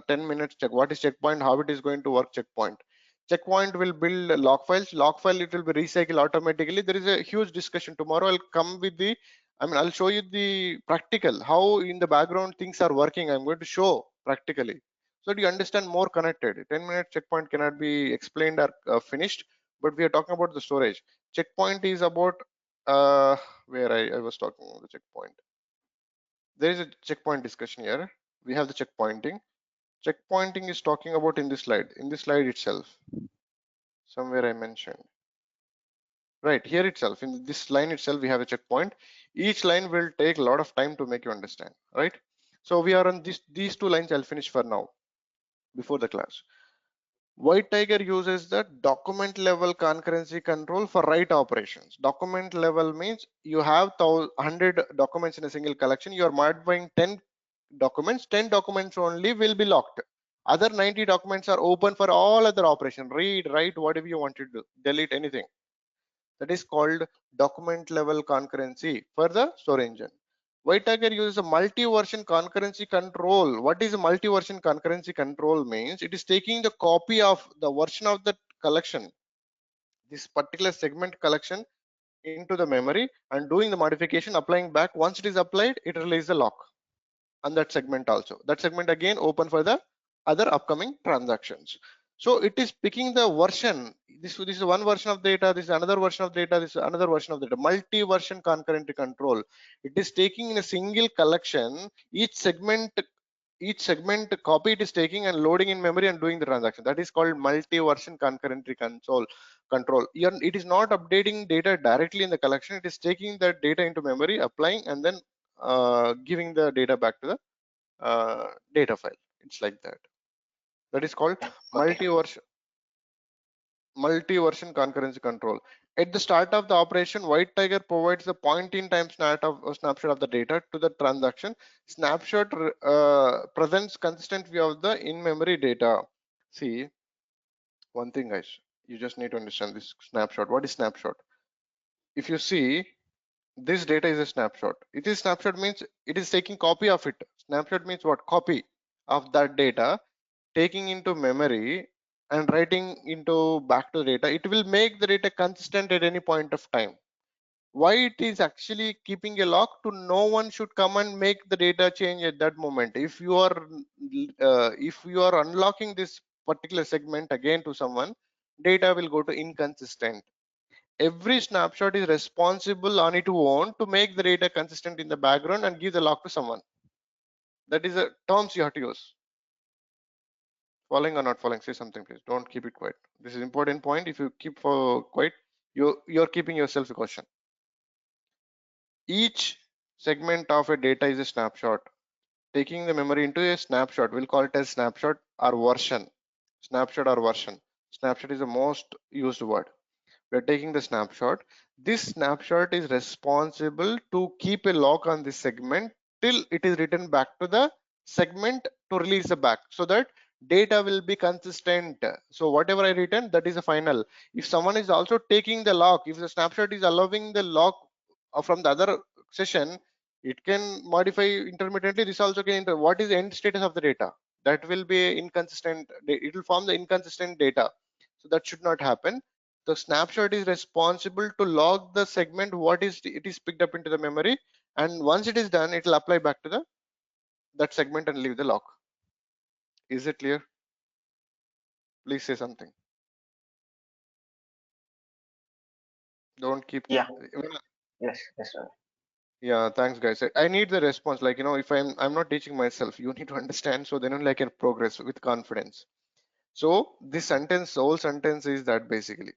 10 minutes check what is checkpoint, how it is going to work. Checkpoint will build log files. Log file, it will be recycled automatically. There is a huge discussion tomorrow. I'll come with the, I'll show you the practical, how in the background things are working. I'm going to show practically so that you understand more connected. 10-minute checkpoint cannot be explained or finished, but we are talking about the storage. Checkpoint is about where I was talking about the checkpoint. There is a checkpoint discussion here. We have the checkpointing. Checkpointing is talking about in this slide itself. Somewhere I mentioned. Right here itself, in this line itself, we have a checkpoint. Each line will take a lot of time to make you understand, right? So we are on these two lines. I'll finish for now before the class. White Tiger uses the document level concurrency control for write operations. Document level means you have 100 documents in a single collection. You are modifying 10 documents. 10 documents only will be locked. Other 90 documents are open for all other operations. Read, write, whatever you want to do, delete anything. That is called document level concurrency for the storage engine. White Tiger uses a multi-version concurrency control. What is a multi-version concurrency control means? It is taking the copy of the version of the collection, this particular segment collection, into the memory and doing the modification, applying back. Once it is applied, it releases the lock on that segment also. That segment again open for the other upcoming transactions. So it is picking the version. This is one version of data, this is another version of data, this is another version of data. Multi-version concurrent control. It is taking in a single collection, each segment copy it is taking and loading in memory and doing the transaction. That is called multi-version concurrently control. It is not updating data directly in the collection. It is taking that data into memory, applying, and then giving the data back to the data file. It's like that. That is called Okay. multi-version concurrency control. At the start of the operation, White Tiger provides the point-in-time snapshot of the data to the transaction. Snapshot presents consistent view of the in-memory data. See, one thing, guys, you just need to understand this snapshot. What is snapshot? If you see, this data is a snapshot. It is snapshot means it is taking copy of it. Snapshot means what? Copy of that data, taking into memory and writing into back to the data. It will make the data consistent at any point of time. Why it is actually keeping a lock? To no one should come and make the data change at that moment. If you are unlocking this particular segment again to someone, data will go to inconsistent. Every snapshot is responsible on its own to make the data consistent in the background and give the lock to someone. That is a terms you have to use. Following or not following? Say something, please. Don't keep it quiet. This is important point. If you keep quiet, you're keeping yourself a question. Each segment of a data is a snapshot. Taking the memory into a snapshot, we'll call it as snapshot or version. Snapshot or version. Snapshot is the most used word. We're taking the snapshot. this snapshot is responsible to keep a lock on this segment till it is written back to the segment to release the back, so that data will be consistent. So whatever I written, that is a final. If someone is also taking the lock, if the snapshot is allowing the lock from the other session, it can modify intermittently. This also can what is the end status of the data, that will be inconsistent. It will form the inconsistent data, so that should not happen. The snapshot is responsible to log the segment what is it is picked up into the memory, and once it is done, it will apply back to the that segment and leave the lock. Is it clear? Please say something. Don't keep. Yeah. Yes, sir. Yeah, thanks guys. I need the response, like, if I'm not teaching myself, you need to understand, so then only I can progress with confidence. So this sentence, whole sentence is that basically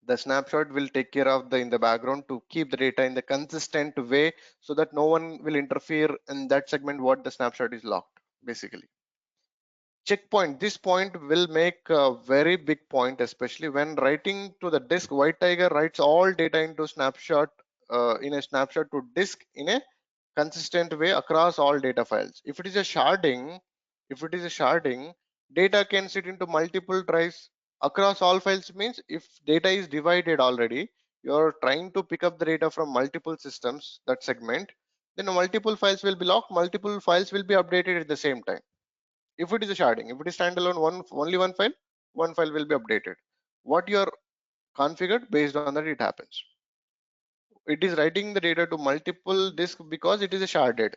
the snapshot will take care of the in the background to keep the data in the consistent way, so that no one will interfere in that segment what the snapshot is locked. Basically, checkpoint, this point will make a very big point, especially when writing to the disk. White Tiger writes all data into snapshot in a snapshot to disk in a consistent way across all data files. If it is a sharding, data can sit into multiple drives across all files. Means if data is divided already, you're trying to pick up the data from multiple systems, that segment, then multiple files will be locked, multiple files will be updated at the same time. If it is a sharding, if it is standalone, only one file will be updated. What you are configured, based on that it happens. It is writing the data to multiple disk because it is a sharded.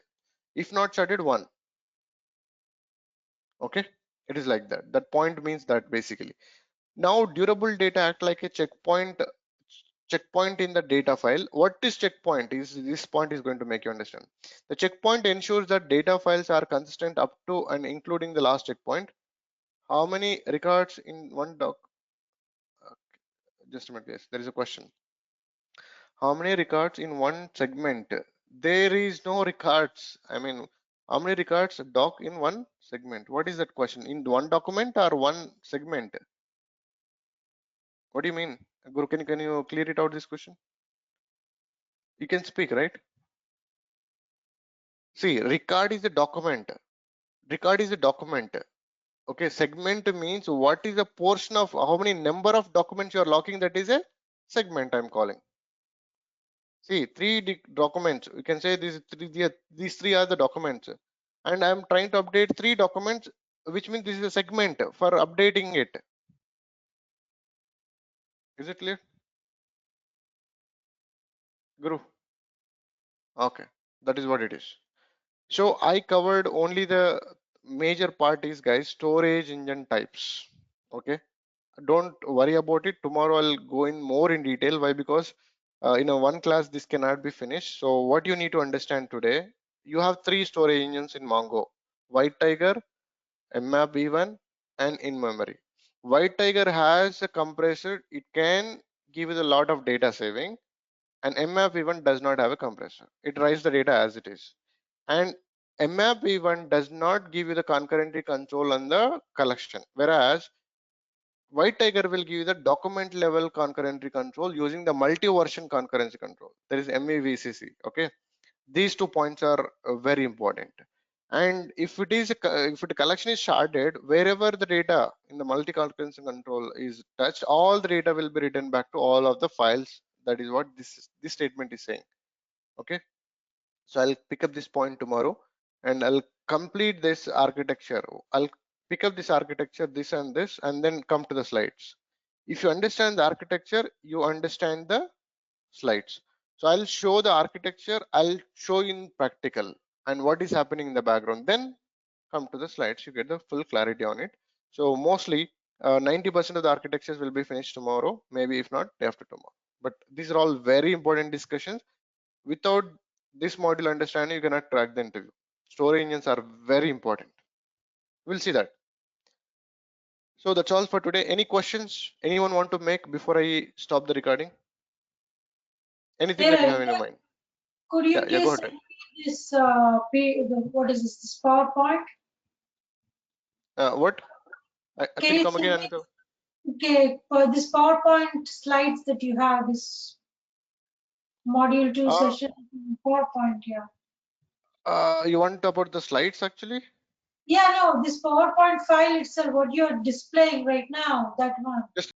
If not sharded, one. Okay, it is like that. That point means that basically. Now durable data act like a checkpoint in the data file. What is checkpoint? Is this point is going to make you understand. The checkpoint ensures that data files are consistent up to and including the last checkpoint. How many records in one doc? Just a minute, guys. There is a question. How many records in one segment? There is no records. I mean, how many records doc in one segment? What is that question? In one document or one segment? What do you mean? Guru, can you clear it out, this question? You can speak, right? See, record is a document. Record is a document. Okay, segment means what is a portion of how many number of documents you are locking, that is a segment I'm calling. See, three documents. You can say these three are the documents, and I'm trying to update three documents, which means this is a segment for updating it. Is it clear, Guru? Okay, that is what it is. So I covered only the major part is, guys, storage engine types. Okay, don't worry about it. Tomorrow I'll go in more in detail. Why? Because in a one class this cannot be finished. So what you need to understand today, you have three storage engines in Mongo: White Tiger, mmap v1, and in memory. White Tiger has a compressor. It can give you a lot of data saving, and mmap v1 does not have a compressor. It writes the data as it is. And mmap v1 does not give you the concurrency control on the collection, whereas White Tiger will give you the document level concurrency control using the multi-version concurrency control. There is MEVCC. Okay, these 2 points are very important. And if it is if the collection is sharded, wherever the data in the multi-concurrency control is touched, all the data will be written back to all of the files. That is what this statement is saying. Okay, so I'll pick up this point tomorrow, and I'll complete this architecture. I'll pick up this architecture, this and this, and then come to the slides. If you understand the architecture, you understand the slides. So I'll show the architecture, I'll show in practical and what is happening in the background. Then come to the slides, you get the full clarity on it. So mostly 90% of the architectures will be finished tomorrow, maybe if not day after tomorrow. But these are all very important discussions. Without this module understanding, you cannot track the interview. Storage engines are very important. We'll see that. So that's all for today. Any questions anyone want to make before I stop the recording? Anything that you have in your mind? Could you Yeah, go please ahead. send me this what is this PowerPoint? What? Can you come again, Anita? Okay, for this PowerPoint slides that you have, this Module 2 Uh, session PowerPoint, yeah. You want about the slides actually? Yeah, no, this PowerPoint file itself, what you're displaying right now, that one. Just